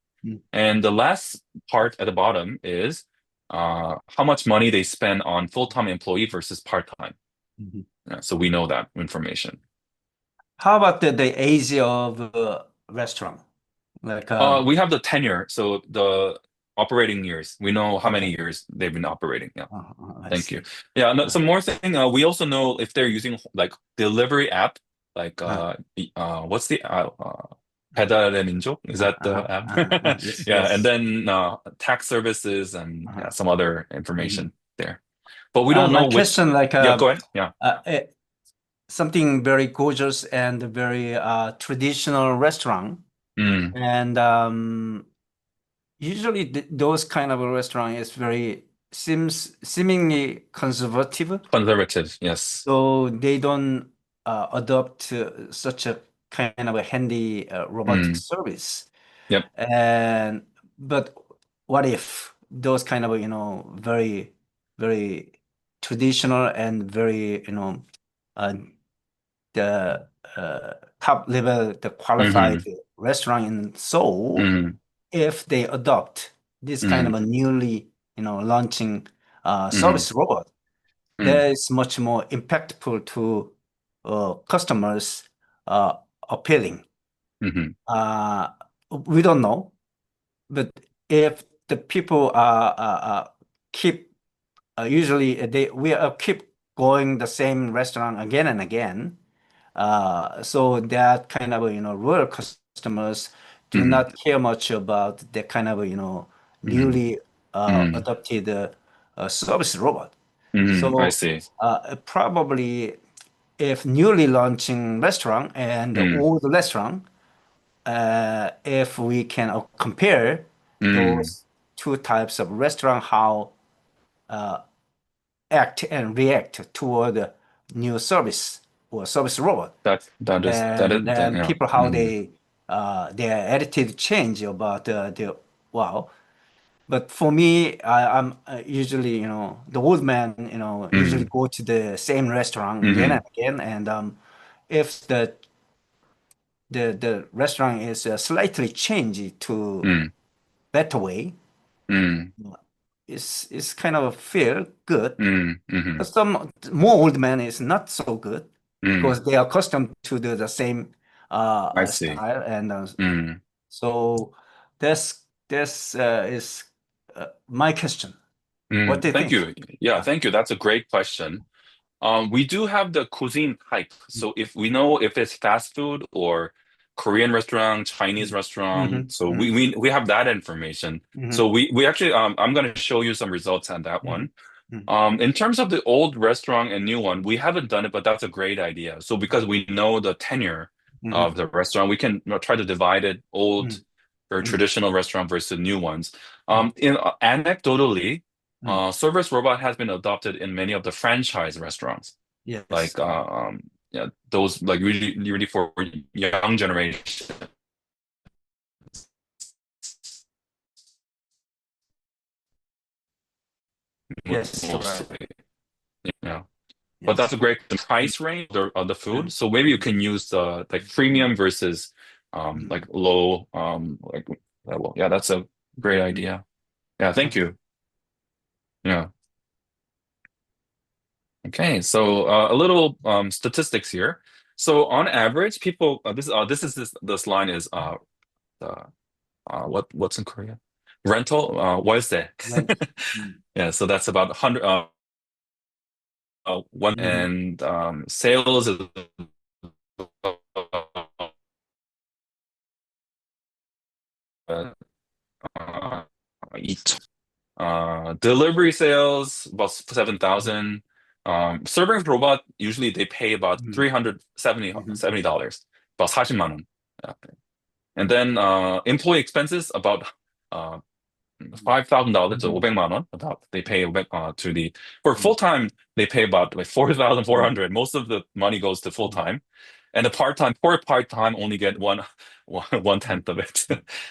And the last part at the bottom is how much money they spend on full-time employee versus part-time. So we know that information. How about the age of restaurant? Like We have the tenure, so the operating years. We know how many years they've been operating. Yeah. I Thank see. you. Yeah, no, some more thing. We also know if they're using like delivery app, like what's the 배달의 민족? Is that the app? Yes, Yeah, and yes. then tax services and yeah, some other information there. But we don't My know which. question, like Yeah, go ahead. Yeah. something very gorgeous and very traditional restaurant, Mm, and usually those kind of a restaurant is seemingly conservative, conservative. Yes. so they don't adopt such a kind of a handy robotic service. Yep. But what if those kind of very very traditional and very the top level, the qualified restaurant in Seoul, if they adopt this kind of a newly launching service robot, that is much more impactful to customers, appealing. We don't know, but if the people keep usually we keep going the same restaurant again and again, so that kind of rural customers do not care much about the kind of newly adopted service robot. I So see. probably if newly launching restaurant and the old restaurant, if we can compare those two types of restaurant, how act and react toward the new service or service robot, That is and then yeah. people how their attitude change about the wow. But for me, I'm usually the old man usually go to the same restaurant again and again, and if the restaurant is slightly changed to better way, it's kind of feel good. But some more old man is not so good because they are accustomed to the same I see. style, and so this is my question. What do you Thank think? you. Yeah, thank you. That's a great question. We do have the cuisine type. So if we know if it's fast food or Korean restaurant, Chinese restaurant, so we have that information. So we actually I'm going to show you some results on that one. In terms of the old restaurant and new one, we haven't done it, but that's a great idea. So because we know the tenure of the restaurant, we can try to divide it old or traditional restaurant versus new ones. Anecdotally, service robot has been adopted in many of the franchise restaurants, Yes. like yeah, those like really for young generation. Yes, right. Mostly. Yeah. But Yes. that's a great price range of the food. So maybe you can use the like premium versus like low like level. Yeah, that's a great idea. Yeah, thank you. Yeah. Okay, so a little statistics here. So on average, people this line is the what's in Korea? Rental 월세. Right. Yeah, so that's about 100 one and sales is each delivery sales about 7,000 serving robot, usually they pay about 음. $370, about 40만 원. And then employee expenses about $5,000 to 500만 원. About they pay for full time they pay about like 4,400. Most of the money goes to full time, and the part time only get one tenth of it,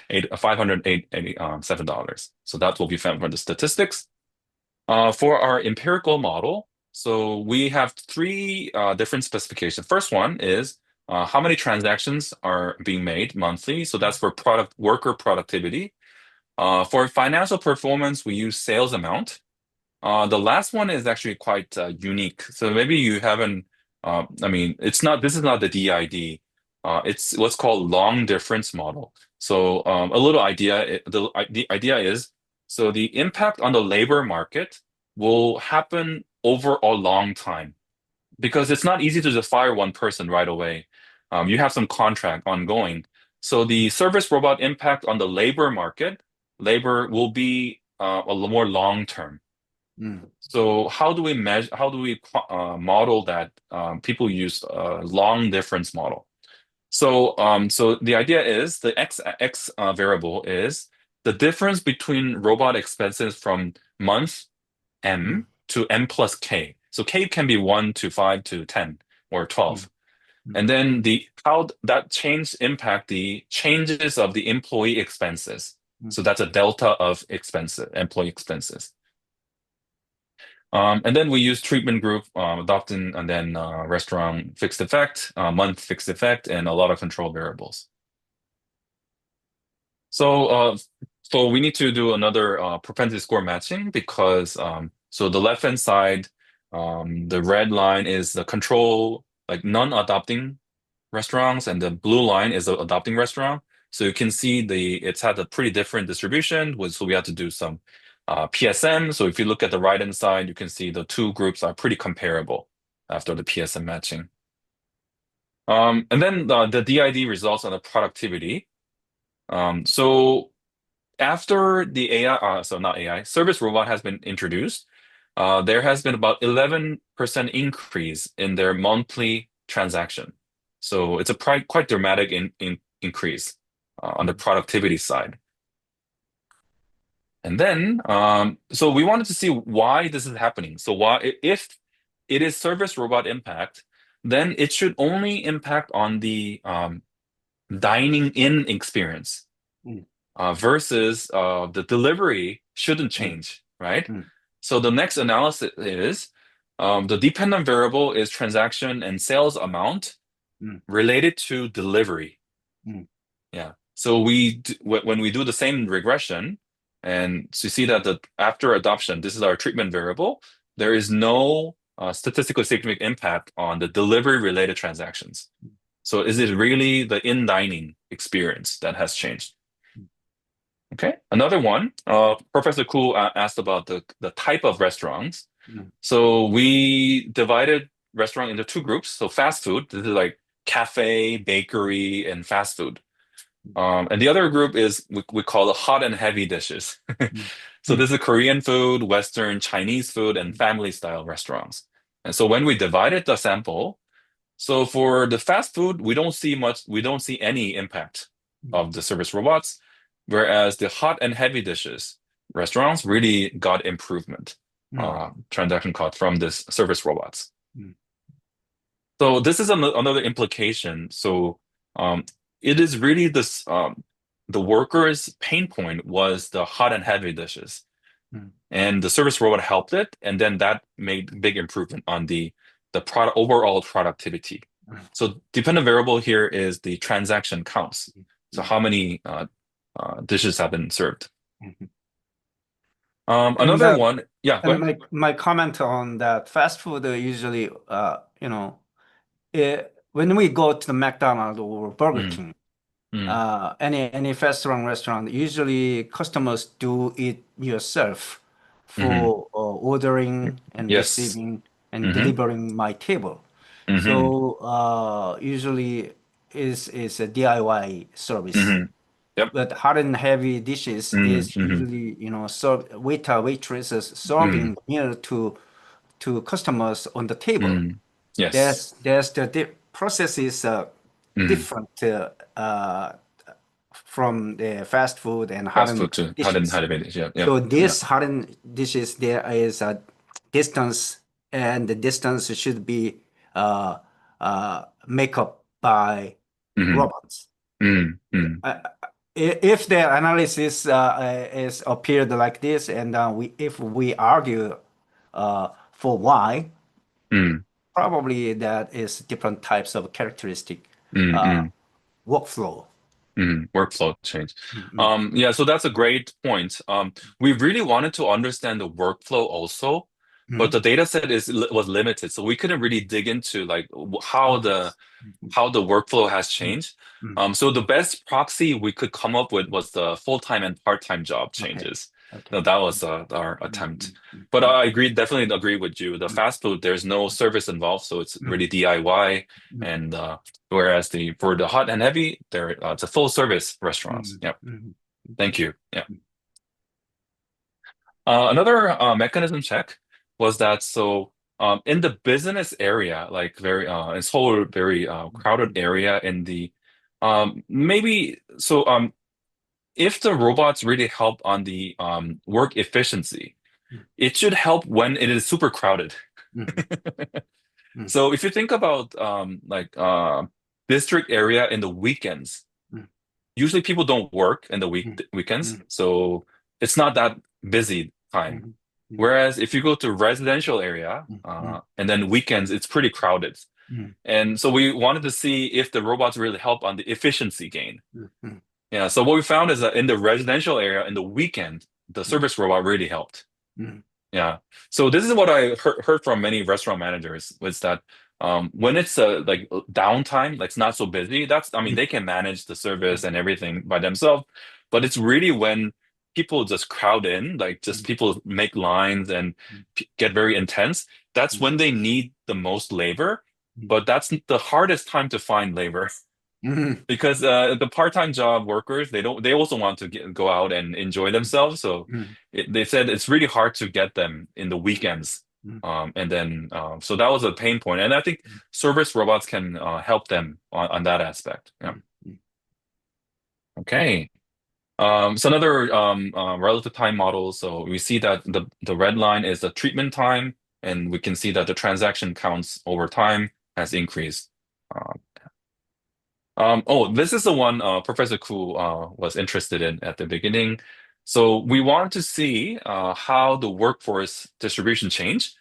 $587. So that will be found from the statistics. For our empirical model, so we have three different specifications. First one is how many transactions are being made monthly. So that's for worker productivity. For financial performance, we use sales amount. The last one is actually quite unique. So maybe you haven't, this is not the DID. It's what's called long difference model. So a little idea, the idea is, so the impact on the labor market will happen over a long time because it's not easy to just fire one person right away. You have some contract ongoing. So the service robot impact on the labor will be a little more long term. So how do we model that? People use a long difference model. So the idea is the x variable is the difference between robot expenses from month M to M plus K. So K can be 1 to 5 to 10 or 12. And then how that change impact the changes of the employee expenses. So that's a delta of employee expenses. And then we use treatment group, adopting, and then restaurant fixed effect, month fixed effect, and a lot of control variables. So we need to do another propensity score matching because so the left-hand side, the red line is the control, like non-adopting restaurants, and the blue line is the adopting restaurant. So you can see it's had a pretty different distribution. So we had to do some PSM. So if you look at the right-hand side, you can see the two groups are pretty comparable after the PSM matching. And then the DID results on the productivity. So after the AI, service robot has been introduced, there has been about 11% increase in their monthly transaction. So it's a quite dramatic increase on the productivity side. And then, so we wanted to see why this is happening. So if it is service robot impact, then it should only impact on the dining in experience versus the delivery shouldn't change, right? So the next analysis is the dependent variable is transaction and sales amount related to delivery. Yeah. So when we do the same regression, and so you see that after adoption, this is our treatment variable, there is no statistically significant impact on the delivery related transactions. So is it really the in-dining experience that has changed? Okay, another one, Professor Koo asked about the type of restaurants. So we divided restaurant into two groups. So fast food, this is like cafe, bakery, and fast food. And the other group is we call it hot and heavy dishes. So this is Korean food, Western, Chinese food, and family style restaurants. And so when we divided the sample, so for the fast food, we don't see any impact of the service robots, whereas the hot and heavy dishes restaurants really got improvement, transaction cost from this service robots. So this is another implication. So it is really this the workers' pain point was the hot and heavy dishes, and the service robot helped it, and then that made big improvement on the overall productivity. So dependent variable here is the transaction counts. So how many dishes have been served? Another one, yeah. Go ahead. My comment on that fast food usually, when we go to the McDonald's or Burger King, any fast food restaurant, usually customers do it yourself for ordering and receiving and delivering my table. So usually is a DIY service. Yep. But hot and heavy dishes is usually, waitress is serving meal to to customers on the table. Yes. There's the process is different from the fast food and Fast hardened food too. dishes. Hardened dish. Yeah. So this hardened dishes, there is a distance, and the distance should be make up by robots. If the analysis is appeared like this, and if we argue for why, probably that is different types of characteristic workflow. Workflow change. Yeah, so that's a great point. We really wanted to understand the workflow also, but the data set was limited, so we couldn't really dig into like how the workflow has changed. So the best proxy we could come up with was the full-time and part-time job changes. No, that was our attempt. But I definitely agree with you. The fast food, there's no service involved, so it's really DIY. And whereas for the hot and heavy, it's a full service restaurants. Yep. Thank you. Yeah. Another mechanism check was that in the business area, like it's whole very crowded area in the if the robots really help on the work efficiency, it should help when it is super crowded. So if you think about district area in the weekends, usually people don't work in the weekends, so it's not that busy time. Whereas if you go to residential area and then weekends, it's pretty crowded. And so we wanted to see if the robots really help on the efficiency gain. Yeah, so what we found is that in the residential area, in the weekend, the service robot really helped. Yeah, so this is what I heard from many restaurant managers, was that when it's like downtime, like it's not so busy, they can manage the service and everything by themselves, but it's really when people just crowd in, like just people make lines and get very intense, that's when they need the most labor, but that's the hardest time to find labor. Because the part-time job workers, they also want to go out and enjoy themselves. So they said it's really hard to get them in the weekends. So that was a pain point. And I think service robots can help them on that aspect. Yeah. Okay. So another relative time model. So we see that the red line is the treatment time, and we can see that the transaction counts over time has increased. This is the one Professor Koo was interested in at the beginning. So we want to see how the workforce distribution changed.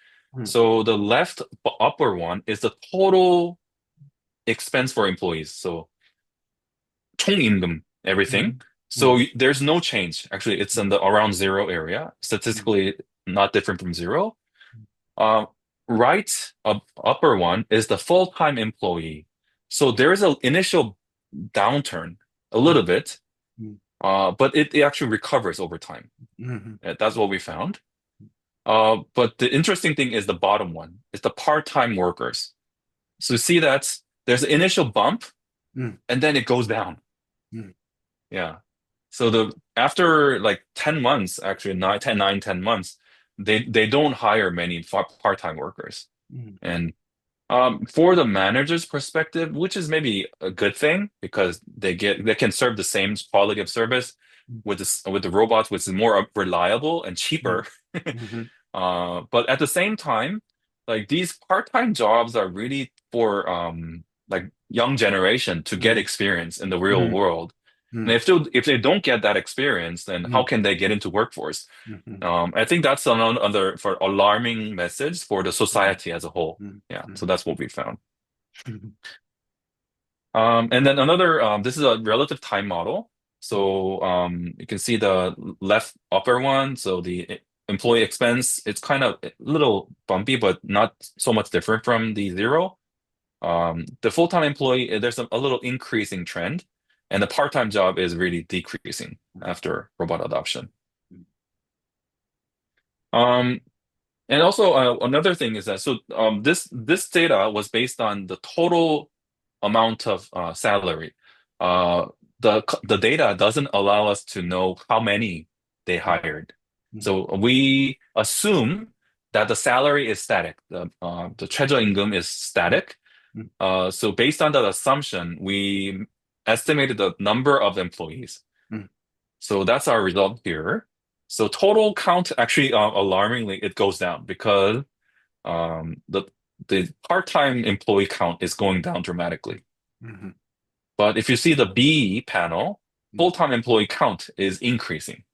So the left upper one is the total expense for employees. So 총임금, everything. So there's no change. Actually, it's in the around zero area. Statistically, not different from zero. Right upper one is the full-time employee. So there is an initial downturn, a little bit, but it actually recovers over time. That's what we found. But the interesting thing is the bottom one. It's the part-time workers. So you see that there's an initial bump, and then it goes down. Yeah. So after like 10 months, actually 10 months, they don't hire many part-time workers. And for the manager's perspective, which is maybe a good thing because they can serve the same quality of service with the robots, which is more reliable and cheaper. But at the same time, like these part-time jobs are really for like young generation to get experience in the real world. And if they don't get that experience, then how can they get into workforce? I think that's another for alarming message for the society as a whole. Yeah, so that's what we found. And then another, this is a relative time model. So you can see the left upper one. So the employee expense, it's kind of a little bumpy, but not so much different from the zero. The full-time employee, there's a little increasing trend. And the part-time job is really decreasing after robot adoption. And also another thing is that this data was based on the total amount of salary. The data doesn't allow us to know how many they hired. So we assume that the salary is static. The 최저임금 is static. So based on that assumption, we estimated the number of employees. So that's our result here. So total count actually alarmingly it goes down because the part-time employee count is going down dramatically. But if you see the B panel, full-time employee count is increasing.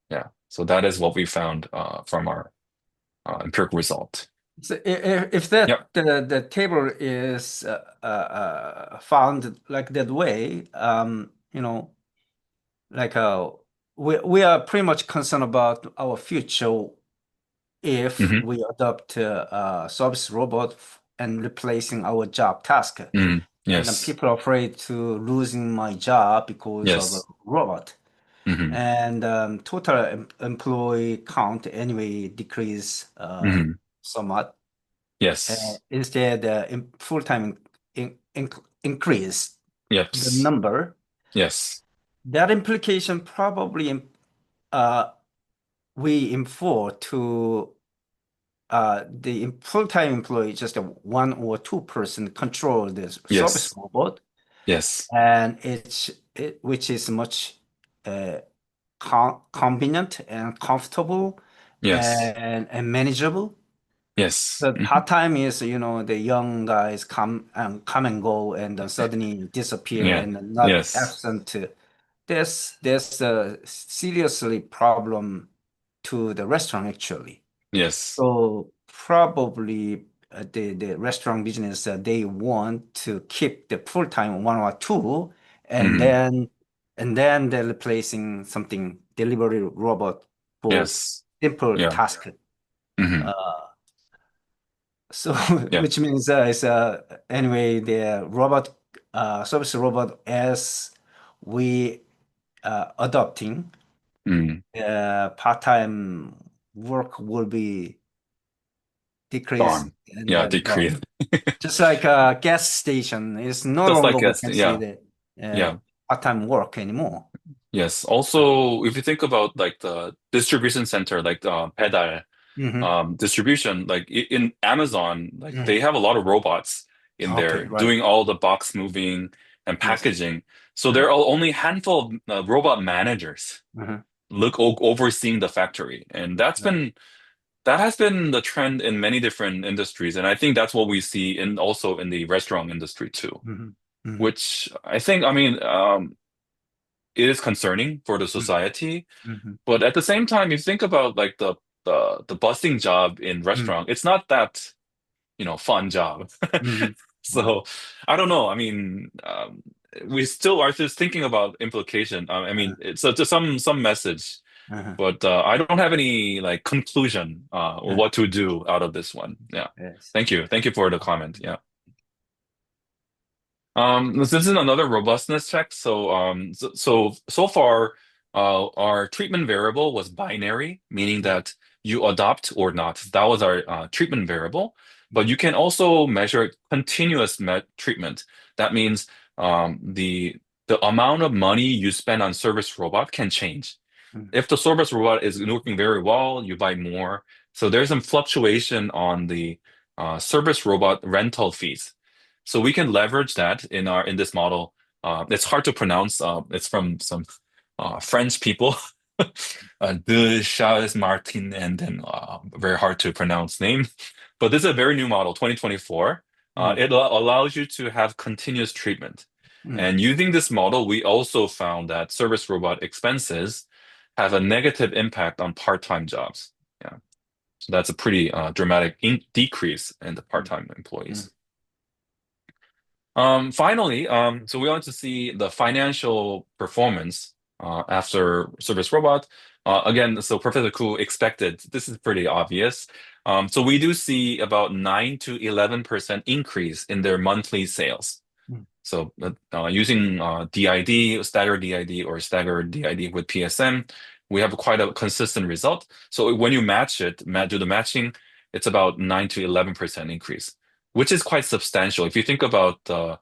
Yeah. So that is what we found from our empirical result. So if that Yep. the table is found like that way, you know, like we are pretty much concerned about our future if we adopt service robot and replacing our job task. And then Yes. people are afraid to losing my job because of a Yes. robot. And total employee count anyway decrease somewhat. Yes. Instead, full-time increase Yep. the number. Yes. That implication probably we infer to the full-time employee, just a 1 or 2 person control this service robot, Yes. and which is much convenient and comfortable Yes. and manageable. Yes. The part-time is, you know, the young guys come and go and then suddenly disappear Yeah. and not Yes. absent. There's a seriously problem to the restaurant actually. Yes. So probably the restaurant business they want to keep the full-time 1 or 2, and then they're replacing something delivery robot for Yes. simple Yeah. task. So Yeah. which means it's anyway the robot service robot as we adopting part-time work will be decreased Gone. and Yeah, then decrease. just like a gas station is no Just longer like we us. can see Yeah. the Yeah. part-time work anymore. Yes. Also, if you think about like the distribution center, like 배달 distribution, like in Amazon, like they have a lot of robots in Okay, there right. doing all the box moving and Yes. packaging. So there are only a handful of robot managers overseeing the factory, and that has been the trend in many different industries, and I think that's what we see also in the restaurant industry too, which I think, I mean, it is concerning for the society, but at the same time, you think about like the busing job in restaurant, it's not that, you know, fun job. So I don't know. I mean, we still are just thinking about implication. I mean, it's just some message, but I don't have any like conclusion what to do out of this one. Yeah. Yes. Thank you for the comment. Yeah. This is another robustness check. So far, our treatment variable was binary, meaning that you adopt or not. That was our treatment variable. But you can also measure continuous treatment. That means the amount of money you spend on service robot can change. If the service robot is working very well, you buy more. So there's some fluctuation on the service robot rental fees. So we can leverage that in this model. It's hard to pronounce. It's from some French people, De Charles Martin, and then very hard to pronounce name. But this is a very new model, 2024. It allows you to have continuous treatment. And using this model, we also found that service robot expenses have a negative impact on part-time jobs. Yeah, so that's a pretty dramatic decrease in the part-time employees. Finally, so we want to see the financial performance after service robot. Again, so Professor Koo expected, this is pretty obvious. So we do see about 9 to 11% increase in their monthly sales. So using DID, staggered DID, or staggered DID with PSM, we have quite a consistent result. So when you match it, do the matching, it's about 9 to 11% increase, which is quite substantial. If you think about the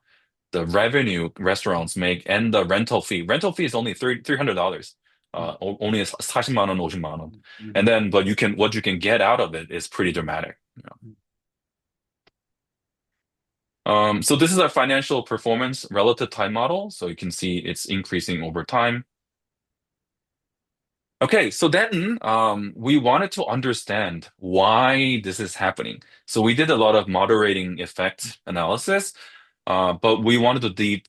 revenue restaurants make and the rental fee is only $300. only 40만 원, 50만 원. Mhm. And then, but what you can get out of it is pretty dramatic. So this is our financial performance relative time model. So you can see it's increasing over time. Okay, so then we wanted to understand why this is happening. So we did a lot of moderating effect analysis, but we wanted to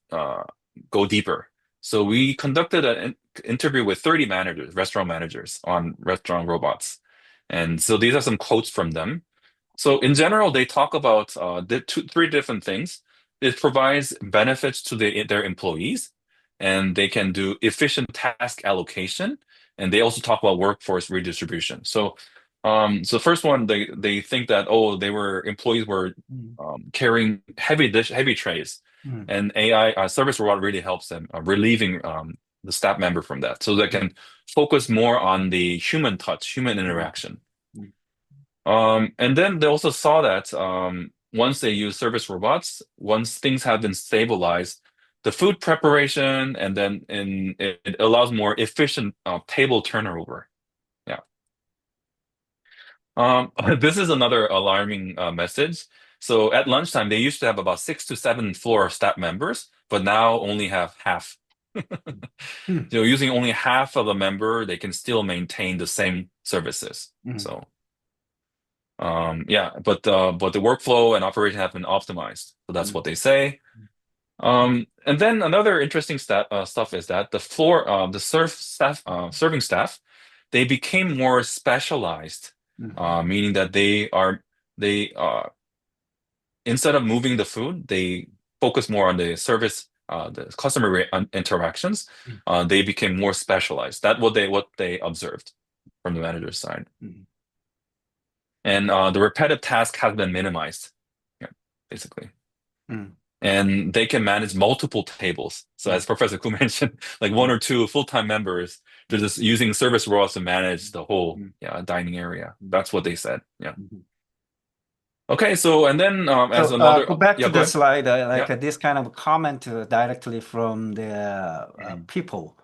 go deeper. So we conducted an interview with 30 managers, restaurant managers on restaurant robots. And so these are some quotes from them. So in general, they talk about three different things. It provides benefits to their employees, and they can do efficient task allocation, and they also talk about workforce redistribution. So first one, they think that employees were carrying heavy trays, Mhm. and AI service robot really helps them relieving the staff member from that, so they can focus more on the human touch, human interaction. And then they also saw that once they use service robots, once things have been stabilized, the food preparation and then it allows more efficient table turnover. Yeah. This is another alarming message. So at lunchtime, they used to have about 6 to 7 floor staff members, but now only have half. Mhm. So using only half of a member, they can still maintain the same services. Mhm. So. Yeah, but the workflow and operation have been optimized. So that's what they say. And then another interesting stuff is that the serving staff, they became more specialized, meaning that they instead of moving the food, they focus more on the service, the customer interactions. They became more specialized. That's what they observed from the manager's side. And the repetitive task has been minimized, yeah, basically. And they can manage multiple tables. So as Professor Ku mentioned, like one or two full-time members, they're just using service robots to manage the whole dining area. That's what they said. Yeah. Okay, so and then as So another, go back to go the ahead. slide, like Yeah. this kind of comment directly from the people.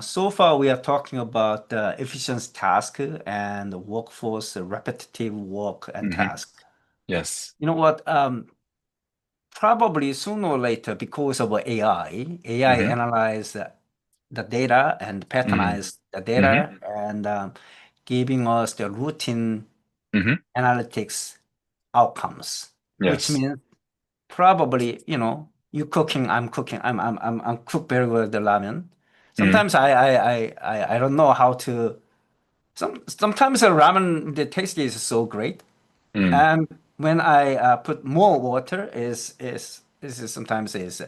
So far, we are talking about efficiency task and workforce repetitive work and task. Yes. You know what? Probably sooner or later, because of AI analyze the data and patternize the data and giving us the routine analytics outcomes, which Yes. means probably, you cooking, I'm cooking, I'm cook very well the ramen. Sometimes I don't know how to. Sometimes the ramen the taste is so great, and when I put more water is sometimes is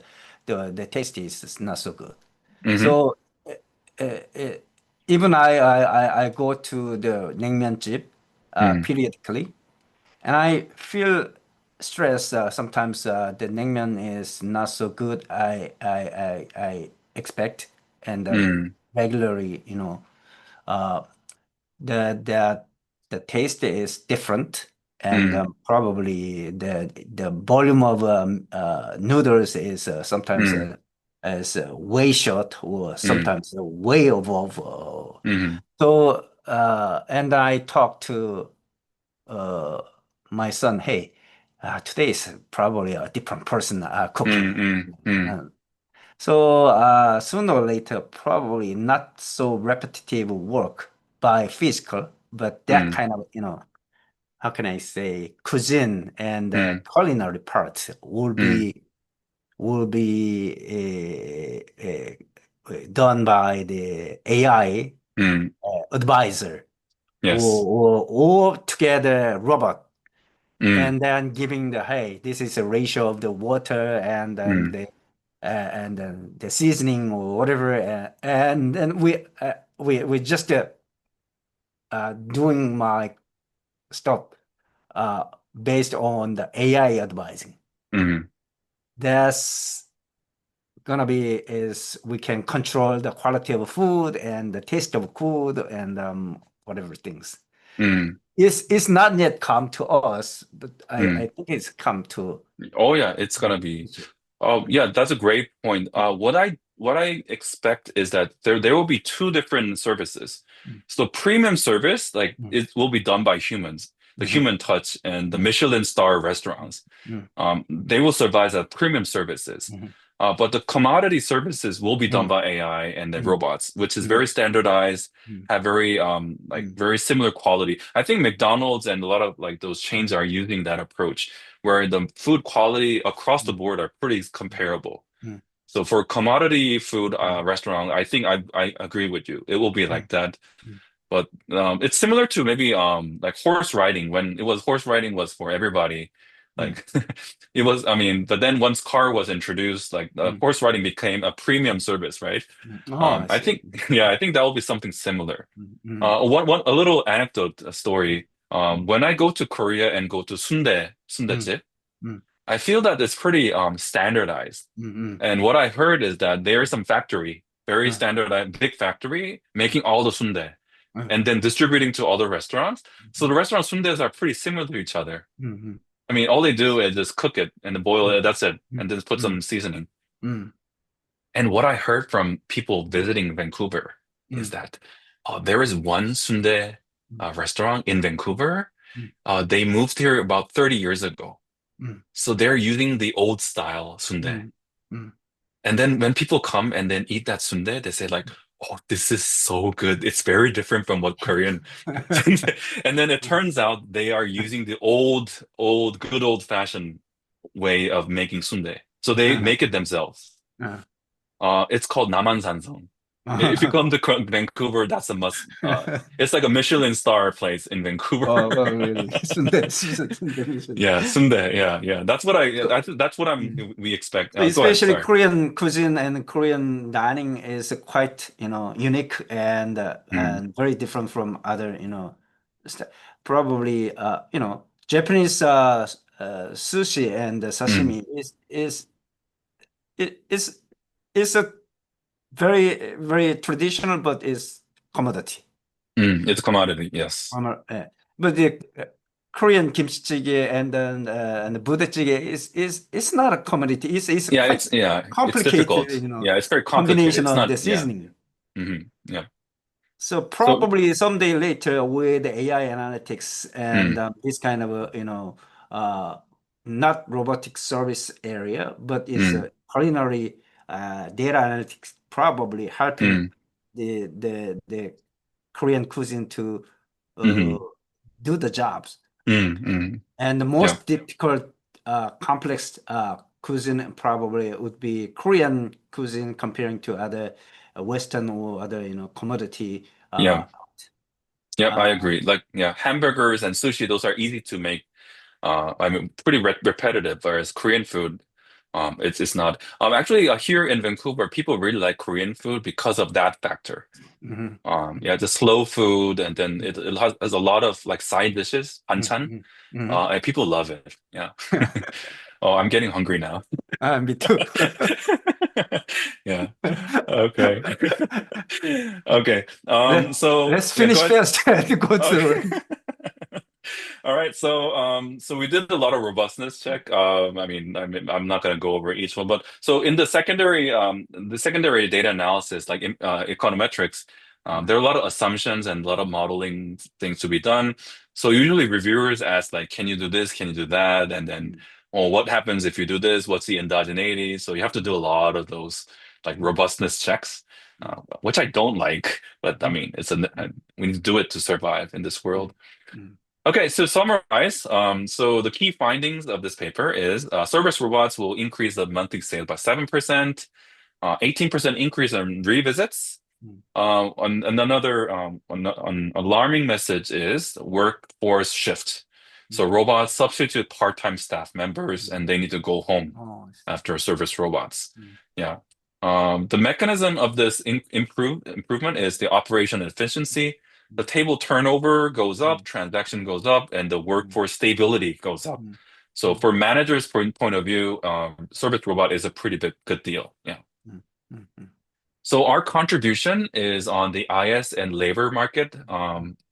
the taste is not so good. So uh, uh, even I go to the 냉면 집 periodically, and I feel stress sometimes. The 냉면 is not so good. I expect and regularly, uh, the the taste is different, and probably the volume of noodles is sometimes way short or sometimes way above. So and I talked to uh, my son, hey, today is probably a different person cooking. Uh, so sooner or later, probably not so repetitive work by physical, but that kind of, how can I say, cuisine and culinary part will be done by the AI advisor Yes. or together robot, and then giving the, hey, this is a ratio of the water and then and then the seasoning or whatever, and then we just doing my stuff uh, based on the AI advising. That's gonna be is we can control the quality of food and the taste of food and whatever things. It's not yet come to us, but I think it's come to. Oh yeah, it's gonna be. Oh yeah, that's a great point. What I what I expect is that there will be two different services. Mm. So premium service, like Mm. it will be done by humans, the Mhm. human touch, and the Mm. Michelin star restaurants. Mm. They will survive as premium services. Mhm. But the commodity services will be done Mm. by AI and then Mm. robots, which is Mm. very standardized, Mm. have very Mm. very similar quality. I think McDonald's and a lot of like those chains are using that approach where the food quality across the Mm. board are pretty comparable. Mm. So for commodity food Mm. restaurant, I think I agree with you. It will be Mm. like that. Mm. But it's similar to maybe like horse riding when it was horse riding was for everybody. Mm. Like it was, I mean, but then once car was introduced, like Mm. horse riding became a premium service, right? Mm. Oh, I I see. think yeah, I think that will be something similar. Mm. Mm. One a little anecdote story. Mm. When I go to Korea and go to Mm. sundae, Mm. I feel that it's pretty standardized. Mm. And what I heard is that there is some factory, very Mm. standardized, big factory, making all the sundae Mm. and then distributing to other restaurants. So the restaurant sundaes are pretty similar to each other. Mm. I mean, all they do is just cook it and then boil Mm. it, that's it, and then put Mm. some seasoning. Mm. And what I heard from people visiting Vancouver is Mm. that there is one sundae restaurant in Vancouver. Mm. They moved here about 30 years ago. Mm. So they're using the old style sundae. Mm. Mm. And then when people come and then eat that sundae, they say like, "Oh, this is so good. It's very different from what Korean." And then it turns out they are using the good old-fashioned way of making sundae. So they make it themselves. Uh, It's called Namansansong. uh, If you come to Vancouver, that's a must. It's like a Michelin star place in Vancouver. oh, really? Sunday. Yeah, sundae. Yeah, yeah. That's what that's what Mm. we expect. So Go ahead. especially Sorry. Korean cuisine and Korean dining is quite, unique Mm, and very different from other, probably, Japanese sushi and mm, sashimi it is a very, very traditional, but is commodity. It's a commodity. Yes. But the Korean kimchi jjigae and the budae-jjigae is it's not a commodity. It's Yeah, quite it's complicated, difficult. Yeah, it's very complicated. combination It's of not. the Yeah. seasoning. Yeah. So So. probably someday later with AI analytics and Mm, this kind of not robotic service area, but is mm, a culinary data analytics probably helping mm, the Korean cuisine to uh, mm, do the jobs. mm. And the Yeah. most difficult, complex cuisine probably would be Korean cuisine comparing to other Western or other, commodity. Yeah. Yep, I Uh, agree. Like, yeah, hamburgers and sushi, those are easy to make. I mean, pretty repetitive, whereas Korean food, it's not. Actually, here in Vancouver, people really like Korean food because of that factor. mhm, Yeah, the slow food, and then it has a lot of like side dishes, mhm, banchan, mhm, mhm. and people love it. Yeah. Oh, I'm getting hungry now. Me too. Yeah. Okay. Okay. Let, So let's yeah, go finish ahead. first and go Okay. to. All right. So we did a lot of robustness check. I'm not going to go over each one, but so in the secondary data analysis, like econometrics, there are a lot of assumptions and a lot of modeling things to be done. So usually reviewers ask like, can you do this? Can you do that? And then, well, what happens if you do this? What's the endogeneity? So you have to do a lot of those like robustness checks, which I don't like, but I mean, we need to do it to survive in this world. Okay, so summarize. So the key findings of this paper is service robots will increase the monthly sales by 7%, 18% increase in revisits. Another alarming message is workforce shift. So robots substitute part-time staff members and they need to go home Oh, after service robots. Yeah. The mechanism of this improvement is the operation efficiency. The table turnover goes up, transaction goes up, and the workforce stability goes up. So for managers' point of view, service robot is a pretty good deal. Yeah. So our contribution is on the IS and labor market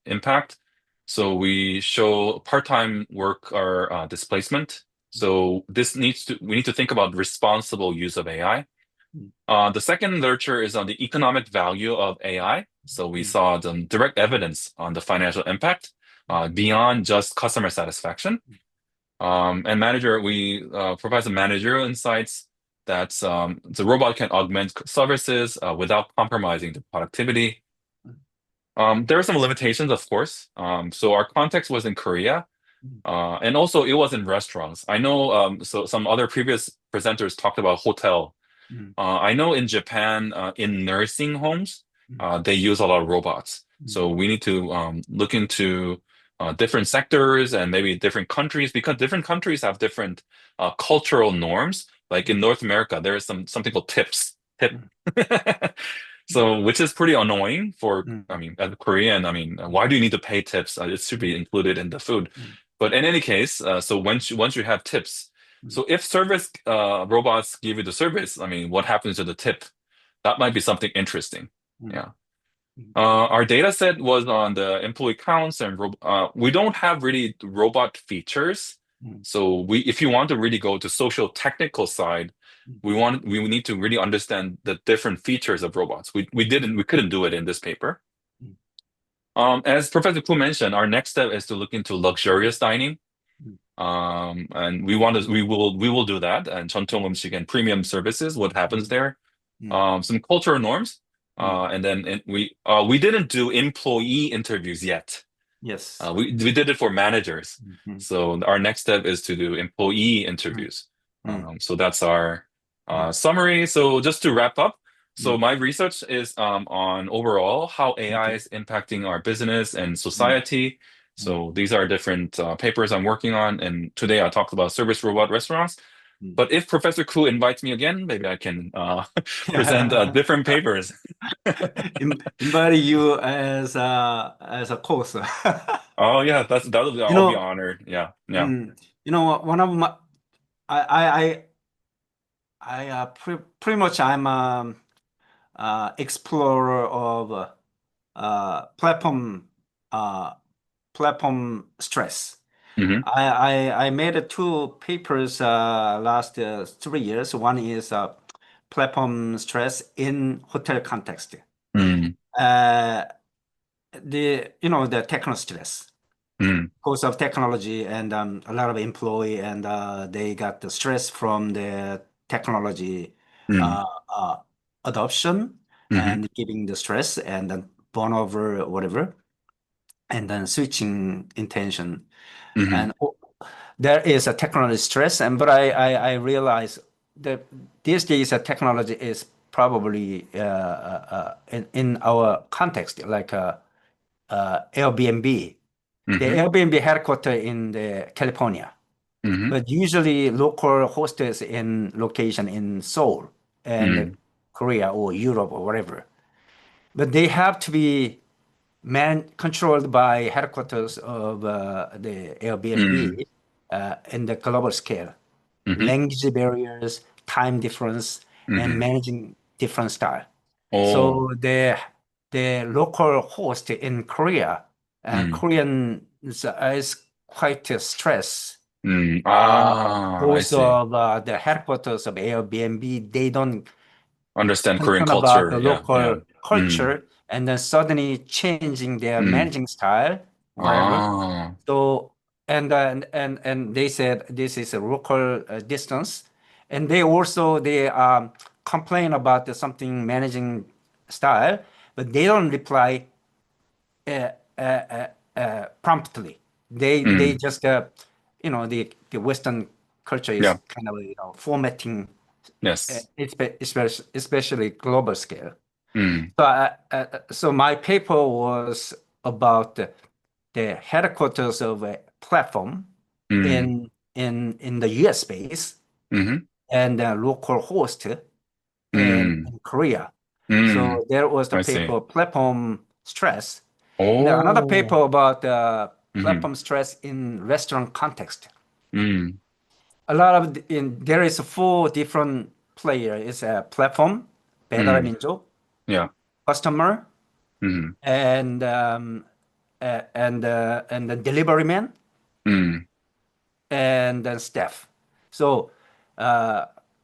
impact. So we show part-time work or displacement. So we need to think about responsible use of AI. The second literature is on the economic value of AI. So we saw some direct evidence on the financial impact beyond just customer satisfaction. And manager, we provide some managerial insights that the robot can augment services without compromising the productivity. There are some limitations, of course. So our context was in Korea, and also it was in restaurants. I know, so some other previous presenters talked about hotel. I know in Japan, in nursing homes, they use a lot of robots. So we need to look into different sectors and maybe different countries because different countries have different cultural norms. Like in North America, there is something called tips. Tip. So, which is pretty annoying for, I mean, as a Korean, I mean, why do you need to pay tips? It should be included in the food. But in any case, so once you have tips, so if service robots give you the service, I mean, what happens to the tip? That might be something interesting. Yeah. Our data set was on the employee counts and we don't have really robot features. So if you want to really go to social technical side, we need to really understand the different features of robots. We couldn't do it in this paper. As Professor Koo mentioned, our next step is to look into luxurious dining. And we will do that, and 전통 음식 and premium services, what happens there. Some cultural norms. And then we didn't do employee interviews yet. Yes. We did it for managers. So our next step is to do employee interviews. So that's our summary. So just to wrap up, so my research is on overall how AI is impacting our business and society. So these are different papers I'm working on, and today I talked about service robot restaurants. But if Professor Koo invites me again, maybe I can present different papers. Invite you as a course. Oh yeah, I'll be honored. Yeah, yeah. You know, one of my pretty much I'm explorer of platform stress. Mhm. I made two papers last 3 years. One is platform stress in hotel context. Mm, The techno stress mm, because of technology and a lot of employee and they got the stress from the technology mm, adoption mhm, and giving the stress and then burn over whatever and then switching intention mhm, and there is a technology stress but I realize that these days technology is probably in our context like Airbnb. The mhm, Airbnb headquarter in California, mhm, but usually local hostels in location in Seoul and mm, Korea or Europe or whatever. But they have to be controlled by headquarters of the mm, Airbnb in the global scale. mhm, Language barriers, time difference, and mhm. managing different style. Oh, So the local host in Korea, mm, Korean is quite stressed. I Both see. of the headquarters of Airbnb, they don't Understand Korean concern about culture. the Yeah, yeah. local Mm. culture and then suddenly changing their Mm. managing style, whatever. Ah. So and they said this is a local distance, and they complain about something managing style, but they don't reply uh, promptly. They Mm. just the Western culture is Yeah. kind of formatting, Yes. especially global scale. Mm. So my paper was about the headquarters of a platform Mm. in the US space Mhm. and a local host Mm. in Korea. Mm. So there was the I see. paper platform stress. And there another Oh. paper about Mhm. platform stress in restaurant context. Mm. A lot of there is four different player. It's a platform, Mm. 배달민족, Yeah. customer, Mhm. and the delivery man Mm. and then staff. So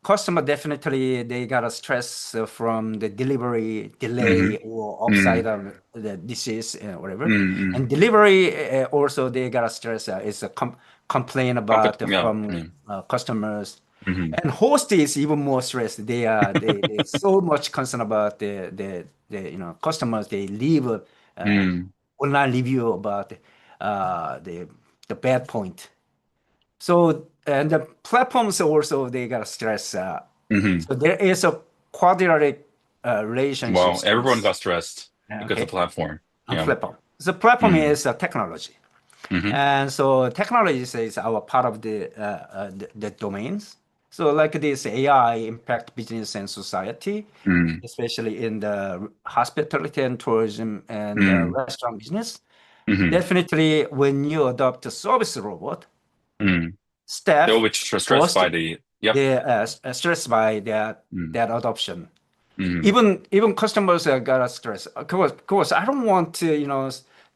customer definitely they got a stress from the delivery delay or upside of the disease, whatever. And delivery also they got a stress. It's a complaint about Yeah. from customers. And host is even more stressed. They so much concerned about the customers. They leave online review about the bad point. So and the platforms also they got stress. So there is a quadratic Wow, relationship. everyone got stressed because of Okay, platform. on Yeah. platform. The platform is technology. Mm-hmm. And so technology is our part of the domains. So like this AI impact business and society, especially in the hospitality and tourism and restaurant business. Definitely when you adopt a service robot, They're staff which stressed host by the yep. they stressed by that adoption. Mm-hmm. Even customers got stressed. Of course, I don't want to,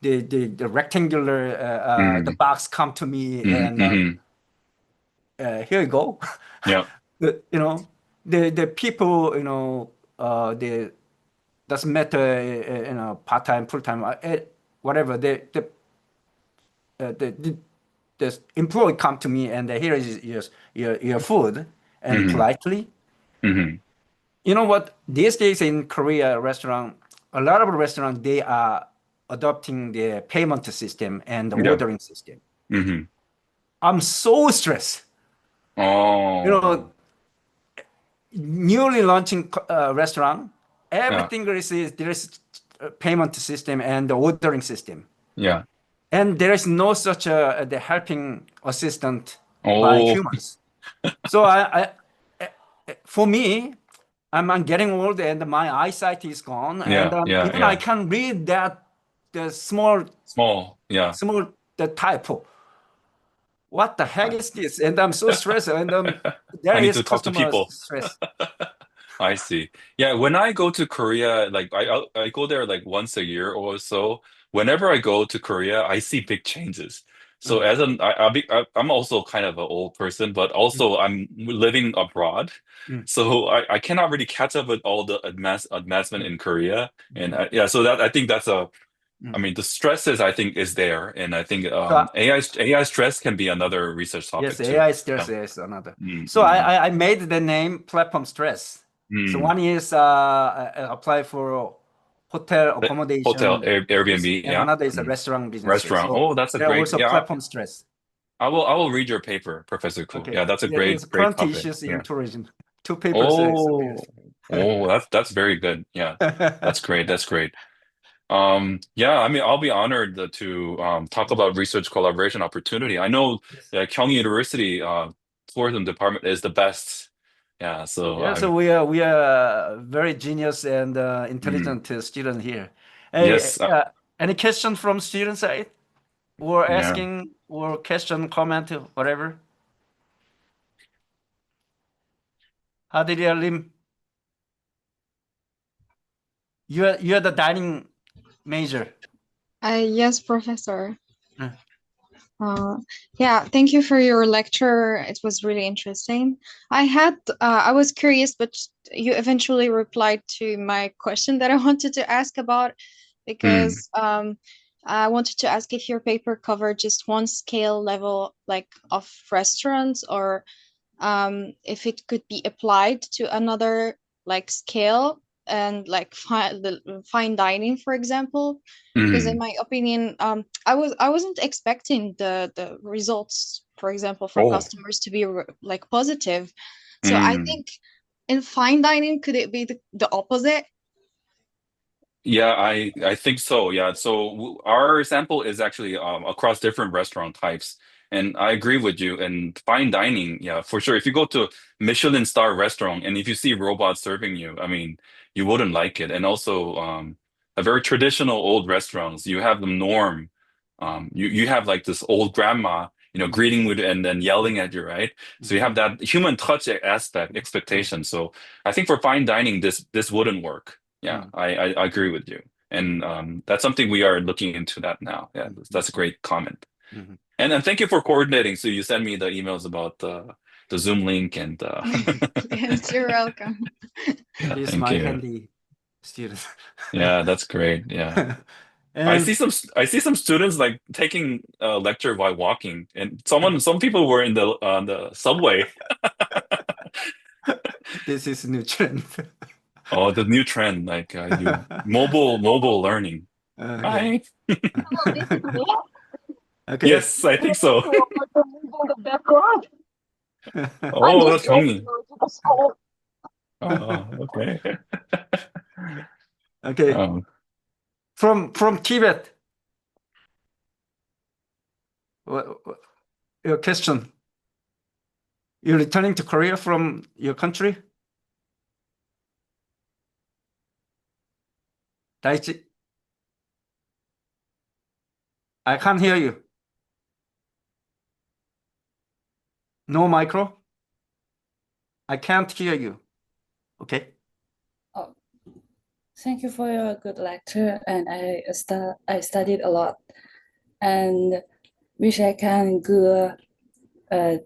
the rectangular the box come to me and here you go. Yeah. The people, the doesn't matter, part time, full time, whatever. The employee come to me and here is your food and politely. You know what? These days in Korea restaurant, a lot of restaurants they are adopting the payment system and the Yeah. ordering system. Mm-hmm. I'm so stressed. Oh. Newly launching restaurant, Yeah. everything there is a payment system and the ordering system, Yeah. and there is no such the helping assistant by Oh. humans. So for me, I'm getting old and my eyesight is gone, and Yeah. Yeah. even I Yeah. can read that the small Small. Yeah. the typo. What the heck is this? And I'm so stressed, and there I need is to talk to customer people. stress. I see. Yeah, when I go to Korea, like I go there like once a year or so. Whenever I go to Korea, I see big changes. So Mm, as I'm also kind of an old person, but mm, also I'm living abroad. mm, So I cannot really catch up with all the advancement mm, in Korea. And mm, yeah, so that I think that's I mm. mean, the stresses I think is there. And I think So AI stress can be another research yes, topic too. AI stress Yeah. is another. Mm, So I made the name platform stress. So mm. one is apply for hotel The hotel, accommodation business, Airbnb, and yeah. another is a restaurant business. Restaurant. So Oh, that's a there are great. also Yeah, platform stress. I will read your paper, Professor Ku. Okay, Yeah, that's a there is great current topic. issues in Yeah. tourism. Two papers Oh, appears. that's very good. Yeah, that's great. That's great. Yeah, I mean, I'll be honored to talk about research collaboration opportunity. I know Yes. Kyung University tourism department is the best. Yeah, so Yeah, so I we are very genius and mm, intelligent student here. Hey, yes, any question from student side or yeah. asking or question, comment, whatever? Hadiria Lim, you're the dining major. Yes, Professor. Uh, Uh, yeah, thank you for your lecture. It was really interesting. I was curious, but you eventually replied to my question that I wanted to ask about Mm, because I wanted to ask if your paper covered just one scale level, like of restaurants, or if it could be applied to another like scale and like fine dining, for example. Because in mm. my opinion, I wasn't expecting the results, for example, for Oh, customers to be like positive. So I mm. think in fine dining, could it be the opposite? Yeah, I think so. Yeah. So our sample is actually across different restaurant types, and I agree with you. And fine dining, yeah, for sure. If you go to Michelin star restaurant and if you see robots serving you, I mean, you wouldn't like it. And also, a very traditional old restaurants, you have the norm. You have like this old grandma, greeting with and then yelling at you, right? So you have that human touch aspect expectation. So I think for fine dining, this wouldn't work. Yeah, I agree with you. And that's something we are looking into that now. Yeah, that's a great comment. And thank you for coordinating. So you sent me the emails about the Zoom link and Yes, you're welcome. yeah, He's thank my you. handy student. Yeah, that's great. Yeah. I And see some students like taking a lecture while walking, and some people were in the subway. this is new trend. Oh, the new trend, like you mobile learning. Okay. Hi. Okay. Yes, I think so. the background. I Oh, just that's want to 경이. go to the school. Oh, okay. Okay. Um, From Tibet. Your question. You're returning to Korea from your country? Daichi? I can't hear you. No micro? I can't hear you. Okay. Oh, thank you for your good lecture, and I studied a lot, and wish I can do a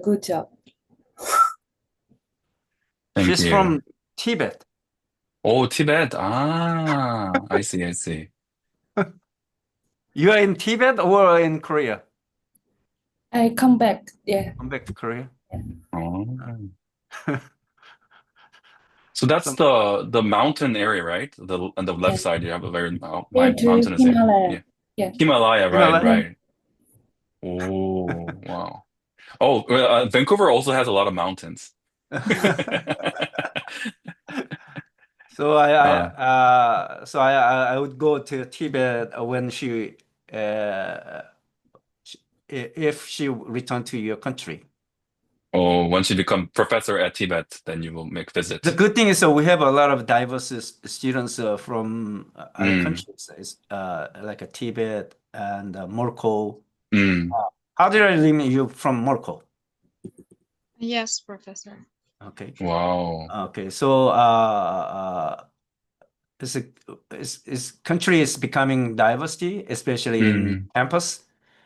good job. thank She's you. from Tibet. Oh, Tibet. Ah, I see, I see. You are in Tibet or in Korea? I come back, yeah. Come back to Korea. Oh. So that's Some- the mountain area, right? On the left Yeah. side, you have a very Near to mountainous area. Himalaya. Yeah. Yeah. Himalaya, right, Himalaya. right. Oh, wow. Oh, well, Vancouver also has a lot of mountains. So I would go to Tibet when if she returned to your country. Oh, once you become professor at Tibet, then you will make The visits. good thing is we have a lot of diverse students from other Mm, countries, like Tibet and Morocco. mm. How did I name you from Morocco? Yes, Professor. Okay. Wow. Okay. So this country is becoming diversity, especially in Mm, campus.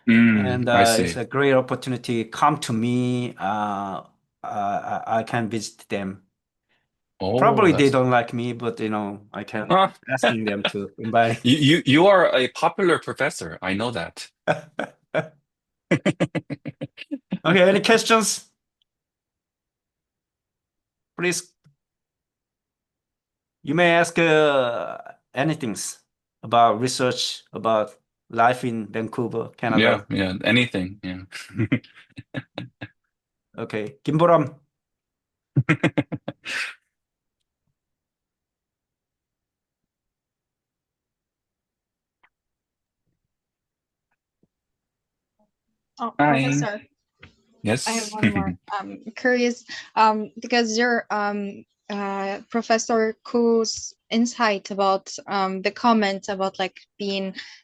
And I it's see. a great opportunity. Come to me. I can visit them. Oh, Probably they that's don't like me, but I can asking them to invite. you are a popular professor. I know that. Okay, any questions? Please, you may ask anything about research, about life in Vancouver, Canada. Yeah, anything. Yeah. Okay, 김보람. Oh, Hi. Professor, I have Yes. one more. Curious, because your Professor Ku's insight about the comment about like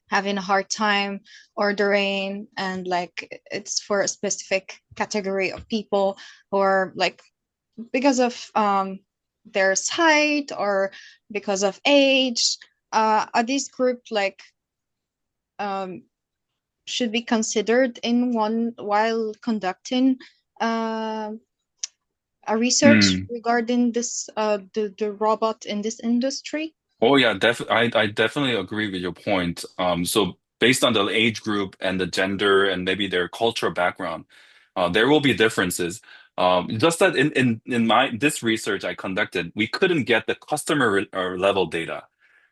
having a hard time ordering, and like it's for a specific category of people, or like because of their height or because of age. Are these group like um should be considered in one while conducting uh, a research Mm. regarding this the robot in this industry? Oh yeah, I definitely agree with your point. So based on the age group and the gender and maybe their cultural background, there will be differences. Just that in my this research I conducted, we couldn't get the customer level data,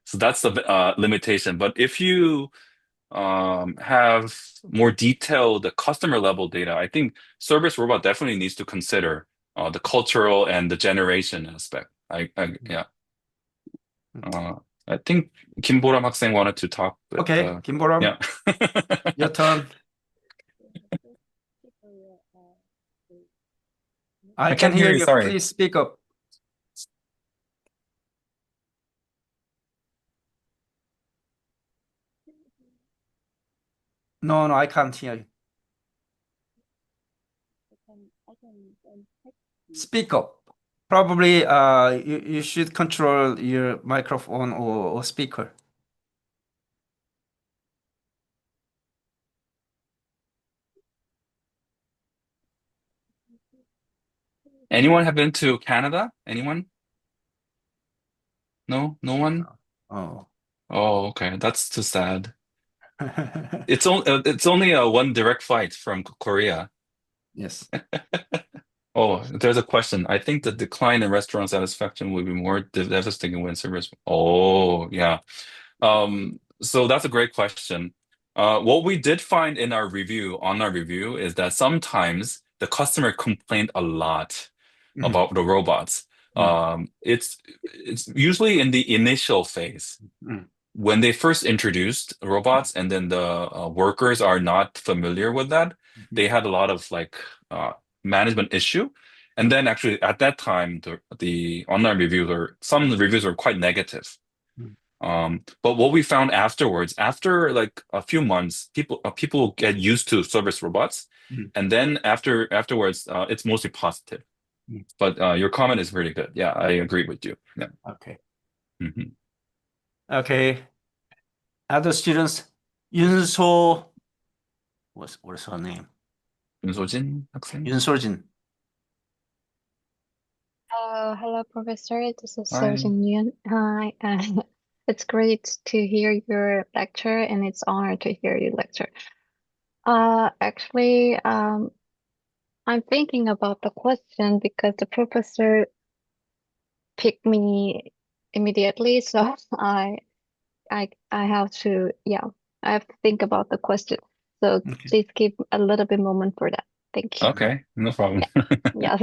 so that's the limitation. But if you have more detailed customer level data, I think service robot definitely needs to consider the cultural and the generation aspect. Yeah. Uh, I think Kim Boram 학생 wanted to talk, but Okay, 김보람, yeah. your turn. I I can can't hear hear you, you. sorry. Please speak up. No, I can't hear you. Speak up. Probably you should control your microphone or speaker. Anyone have been to Canada? Anyone? No, no one? Oh. Oh, okay. That's too sad. It's only a one direct flight from Korea. Yes. Oh, there's a question. I think the decline in restaurant satisfaction will be more devastating when service. Oh, yeah. So that's a great question. What we did find in our review, on our review, is that sometimes the customer complained a lot about the robots. It's usually in the initial phase Mm. when they first introduced robots, and then the workers are not familiar with that. They had a lot of like management issue, and then actually at that time the online reviews or some reviews were quite negative. But what we found afterwards, after like a few months, people get used to service robots, Mm. and then afterwards, it's mostly positive. Mm. But your comment is really good. Yeah, I agree with you. Yeah. Okay. Mhm. Okay. Other students, Yunso, what's her name? 윤소진 학생. Yunsorjin. Hello, Professor. This is Hi. Sojin Yun. Hi. It's great to hear your lecture, and it's honor to hear your lecture. Actually, I'm thinking about the question because the professor picked me immediately, so I have to, yeah, I have to think about the question. So Okay. please give a little bit moment for that. Thank you. Okay, no problem. Yeah.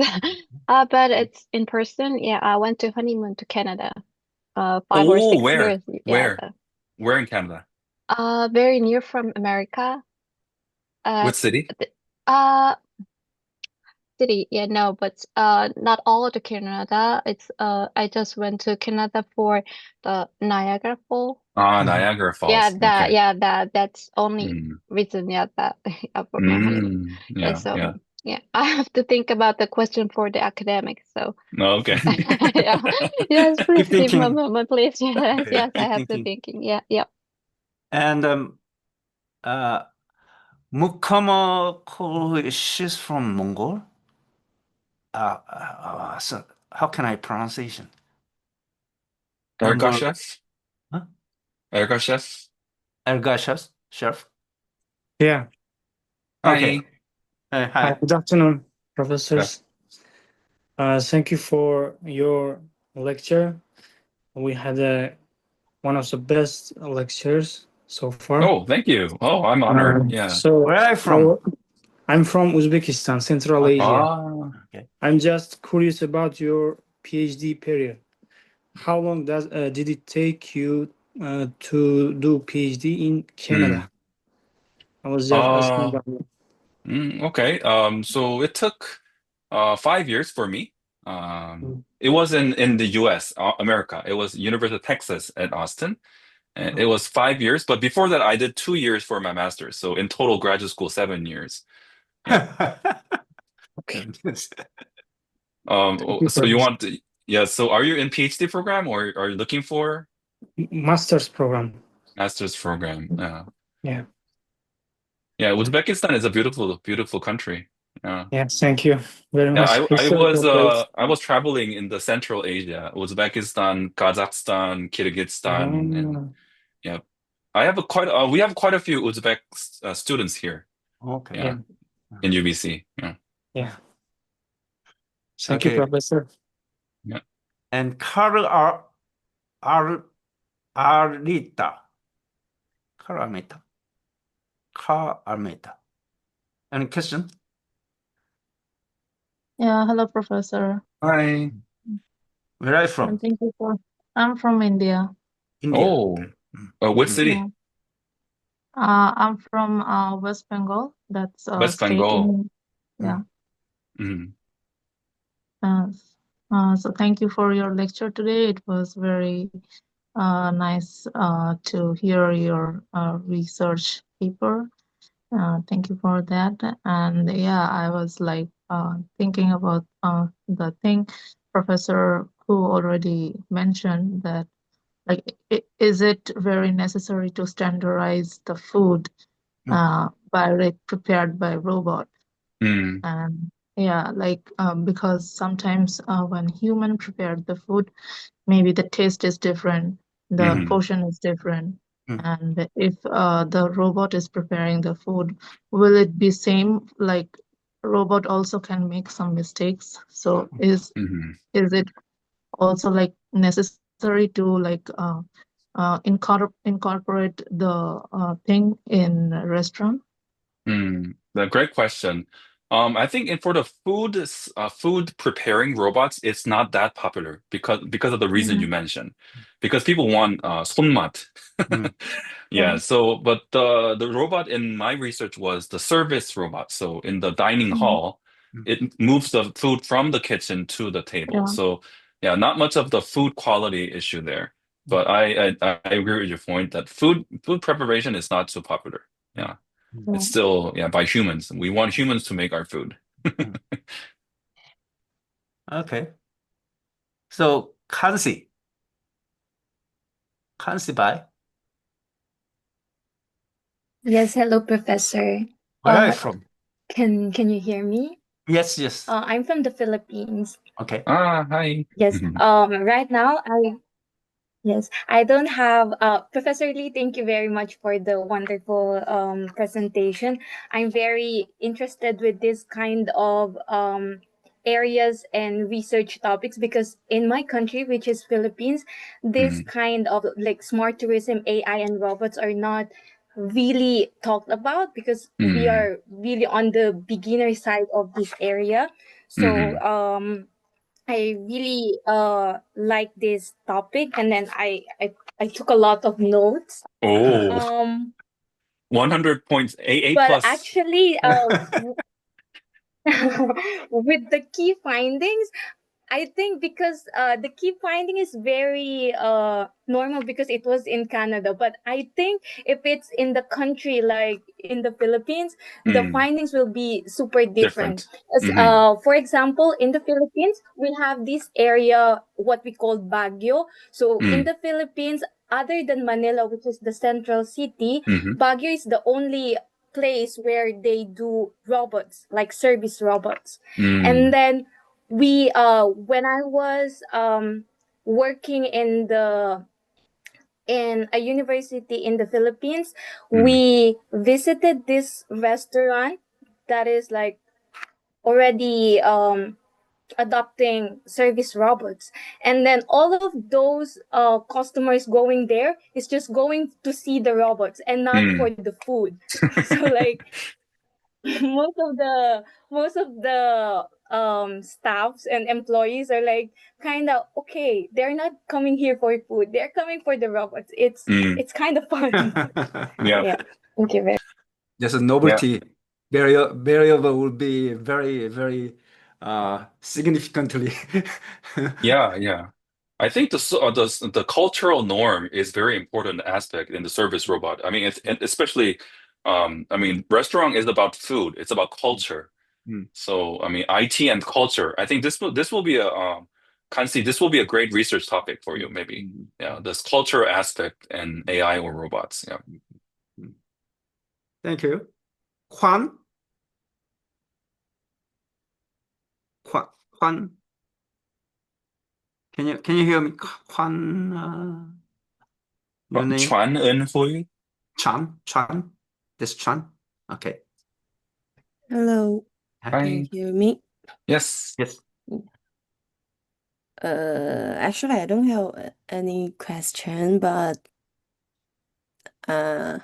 But it's in person. Yeah, I went to honeymoon to Canada. 5 or Oh, 6 where? years. Yeah. Where in Canada? Very near from America. What city? th- uh, City. Yeah, no, but not all of the Canada. It's I just went to Canada for the Niagara Falls. Niagara Falls. Okay. That's only Mm. reason. Yeah, that I booked my honeymoon. Yeah, So yeah. yeah, I have to think about the question for the academics. So. No, okay. Yeah. Yes, please Keep give me a thinking. moment, please. Yes, Okay. yes, I Keep have to thinking. thinking. Yeah, yeah. And Mukama, she's from Mongol. So how can I pronunciation? Erga Mongol. chef? Huh? Erga chef? Erga chef. Yeah. Okay. Hi. Hi, Hi. good afternoon, professors. Thank you for your lecture. We had one of the best lectures so far. Oh, thank you. Oh, I'm honored. Yeah. So Where are you from? I'm from Uzbekistan, Central Okay. Asia. Okay. I'm just curious about your PhD period. How long did it take you to do PhD in Canada? I was just asking about you. Okay. So it took 5 years for me. Mm. It was in the US, America. It was University of Texas at Austin. And it was 5 years, but before that, I did 2 years for my master's. So in total, graduate school, 7 years. Yeah. Okay. So you want to, yeah. So are you in PhD program or are you looking for Master's program. master's program? Yeah. Yeah. Yeah. Uzbekistan is a beautiful, beautiful country. Yeah. Yeah, thank you very Yeah. much. Historical place. I was traveling in the Central Asia, Uzbekistan, Kazakhstan, Kyrgyzstan, and Ah, yeah. We have quite a few Uzbek students here. Okay. Yeah. In UBC. Yeah. yeah. Thank you, Okay. Professor. Yeah. And Carl Arita. Carl Armita. Carl Armita. Any question? Yeah, hello, Professor. Hi. Where are you And from? thank you for. I'm from India. India. Oh, Mm. what Mhm. city? Yeah. I'm from West Bengal. That's a West state Bengal. in. Yeah. Mhm. So thank you for your lecture today. It was very nice to hear your research paper. Thank you for that. And yeah, I was like thinking about the thing Professor Ku already mentioned that like is it very necessary to standardize the food prepared by robot? Mm. And Yeah, like because sometimes when human prepare the food, maybe the taste is different, the Hmm. portion is different, Mm. and if the robot is preparing the food, will it be same? Like robot also can make some mistakes. So Hmm. is it also like necessary to like incorporate the thing in a restaurant? A great question. I think for the food preparing robots, it's not that popular because of the reason you mentioned. Because people want 손맛. Mm. Yeah. Yeah. So, but the robot in my research was the service robot. So in the dining Mhm. hall, Mm. it moves the food from the kitchen to the table. Yeah. So yeah, not much of the food quality issue there. But I agree with your point that food preparation is not so popular. Yeah. Mm. It's still, yeah, by humans. We want humans to make our food. Mm. Okay. So Kansi bye. Yes, hello, Professor. Where are you from? Can you hear me? Yes, yes. I'm from the Philippines. Okay. Hi. Yes. Right now yes, I don't have Professor Lee, thank you very much for the wonderful presentation. I'm very interested with this kind of areas and research topics because in my country, which is Philippines, this Mhm. kind of like smart tourism, AI and robots are not really talked about because we Mhm. are really on the beginner side of this area. So Mhm. I really like this topic, and then I took a lot of notes. Oh, Um, 100 points, A but plus. actually, with the key findings, I think because the key finding is very normal because it was in Canada. But I think if it's in the country like in the Philippines, the Mm, findings will be super different. different. Hmm. For example, in the Philippines, we have this area, what we call Baguio. So in Mm, the Philippines, other than Manila, which is the central city, hmm. Baguio is the only place where they do robots, like service robots. And Mm, then we when I was working in a university in the Philippines, mm, we visited this restaurant that is like already adopting service robots, and then all of those customers going there is just going to see the robots and not for mm. the food. So like most of the staffs and employees are like kind of okay, they're not coming here for food, they're coming for the robots. it's Mm. it's kind of fun. Yeah. Yeah, thank you very Just a Yeah. novelty variable will be very, very significantly. Yeah. Yeah. I think the cultural norm is very important aspect in the service robot. I mean, and especially, I mean, restaurant is about food. It's about culture. Mm. So, I mean, IT and culture. I think this will be a Kansi, this will be a great research topic for you, maybe. Mm. Yeah, this culture aspect and AI or robots. Yeah. Mm. Thank you. Kwan, Kwan, can you hear me? Kwan, your name? Chuan En-hui? Chan, this Chan. Okay. Hello, Hi. can you Hi. hear me? Yes. Yes. Actually, I don't have any question, but uh,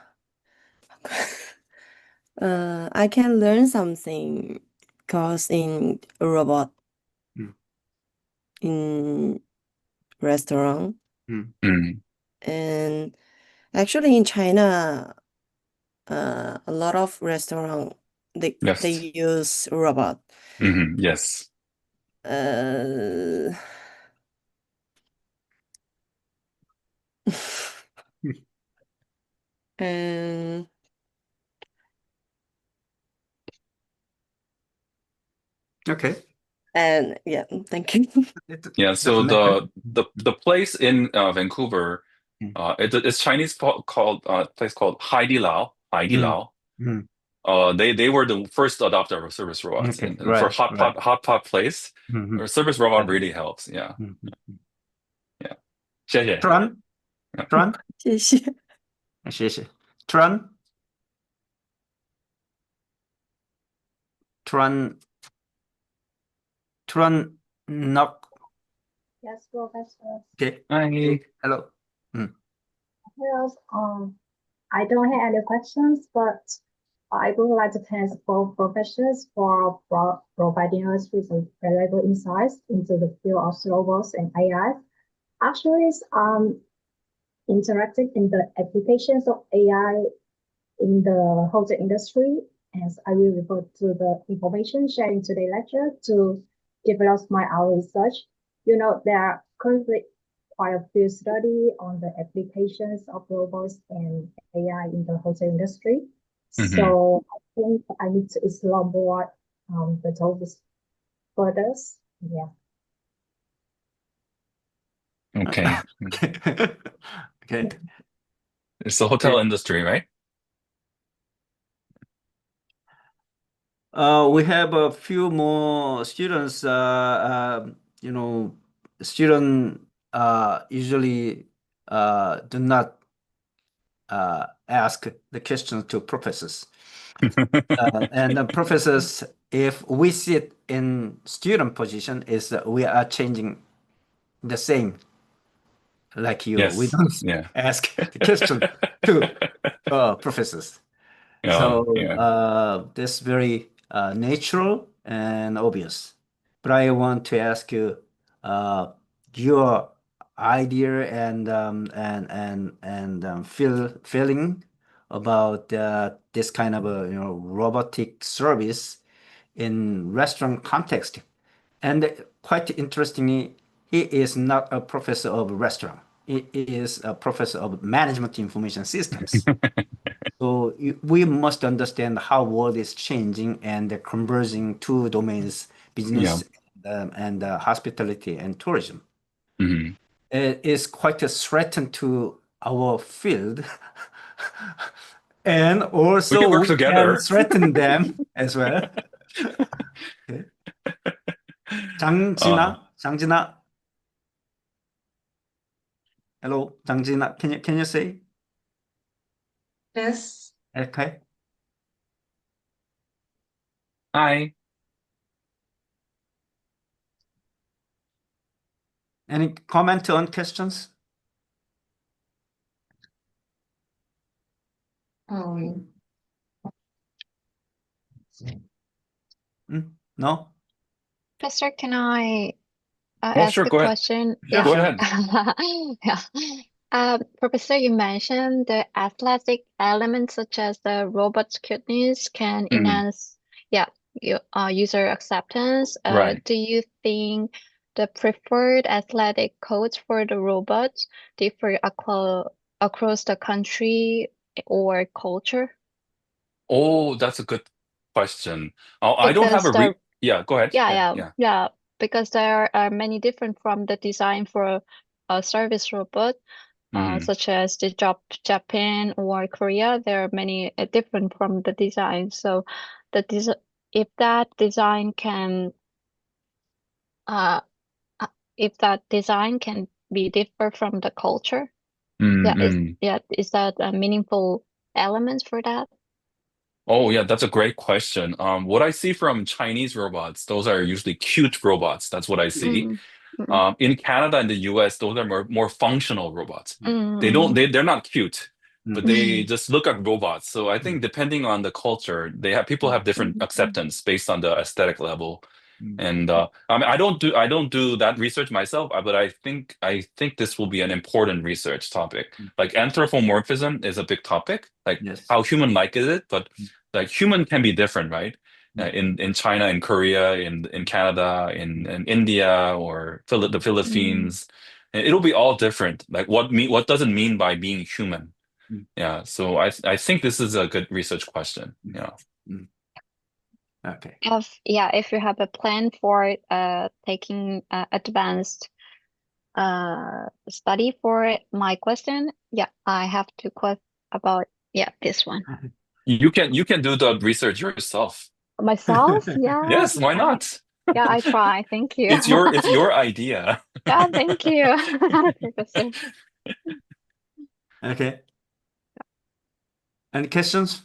I can learn something because in a robot Mm. in restaurant, Mm. Mm, and actually in China, a lot of restaurant they yes. use robot. Yes. Uh, and Okay. and yeah, thank you. It Yeah. So doesn't matter. the place in Vancouver, Mm. it's Chinese called place called Hai Di Lao. Hai Di Mm. Lao. Mm. they were the first adopter of service robots, Okay, and for right. hot pot place, Mhm. or service robot Right. really helps. Yeah, Mhm. yeah. 谢谢。 Tran, Tran, 谢谢。谢谢。Tran, knock. Yes, Professor. Okay. Hi. Hello. Yes, I don't have any questions, but I would like to thank both professors for providing us with valuable insights into the field of robots and AI. Actually, interacting in the applications of AI in the hotel industry, as I will refer to the information shared in today's lecture to develop my own research. There are currently quite a few study on the applications of robots and AI in the hotel industry. Mhm. So I think I need to explore more the topics further. Yeah. Okay. Okay. It's the hotel industry, right? We have a few more students. Student usually do not ask the questions to professors. And the professors, if we sit in student position, is that we are changing the same like you. We Yes. don't Yeah. ask the question to professors. Yeah. So Yeah. that's very natural and obvious. But I want to ask you your idea and feeling about this kind of a robotic service in restaurant context. And quite interestingly, he is not a professor of restaurant. He is a professor of management information systems. So we must understand how world is changing and converging two domains, business and hospitality and tourism. Mhm. It is quite a threat to our field. And We also can work we can together. threaten them as well. Okay. 장진아. Hello, 장진아. Can you say? Yes. Okay. Hi. Any comment on questions? No? Professor, can I Oh, ask sure. a Go ahead. question? Yeah, Go sure. ahead. Yeah. Professor, you mentioned the athletic elements such as the robot's cuteness can Mhm. enhance, user acceptance. Right. Do you think the preferred athletic codes for the robots differ across the country or culture? Oh, that's a good question. I don't have Because a. Yeah, go ahead. yeah, because there are many different from the design for a service robot, Mhm. such as the Japan or Korea. There are many different from the design. So if that design can, uh, if that design can be differ from the culture, Mhm. is that a meaningful element for that? Oh, yeah, that's a great question. What I see from Chinese robots, those are usually cute robots. That's what I see. Mm, mm, In Canada and the US, those are more functional robots. mm, They're not cute, but they mm, just look like robots. So I think depending on the culture, people have different acceptance based on the aesthetic level. And I mean, I don't do that research myself, but I think this will be an important research topic. Like anthropomorphism is a big topic, like Yes. how human-like is it? But like human can be different, right? In China, in Korea, in Canada, in India, or the Philippines, and it'll be all different. Like what does it mean by being human? Yeah, so I think this is a good research question. Yeah. Okay. If you have a plan for taking advanced study for my question, I have to about this one. You can do the research yourself. Myself? Yeah. Yes, why not? Yeah, I try. Thank you. It's your idea. Yeah, thank you, Professor. Okay. Any questions?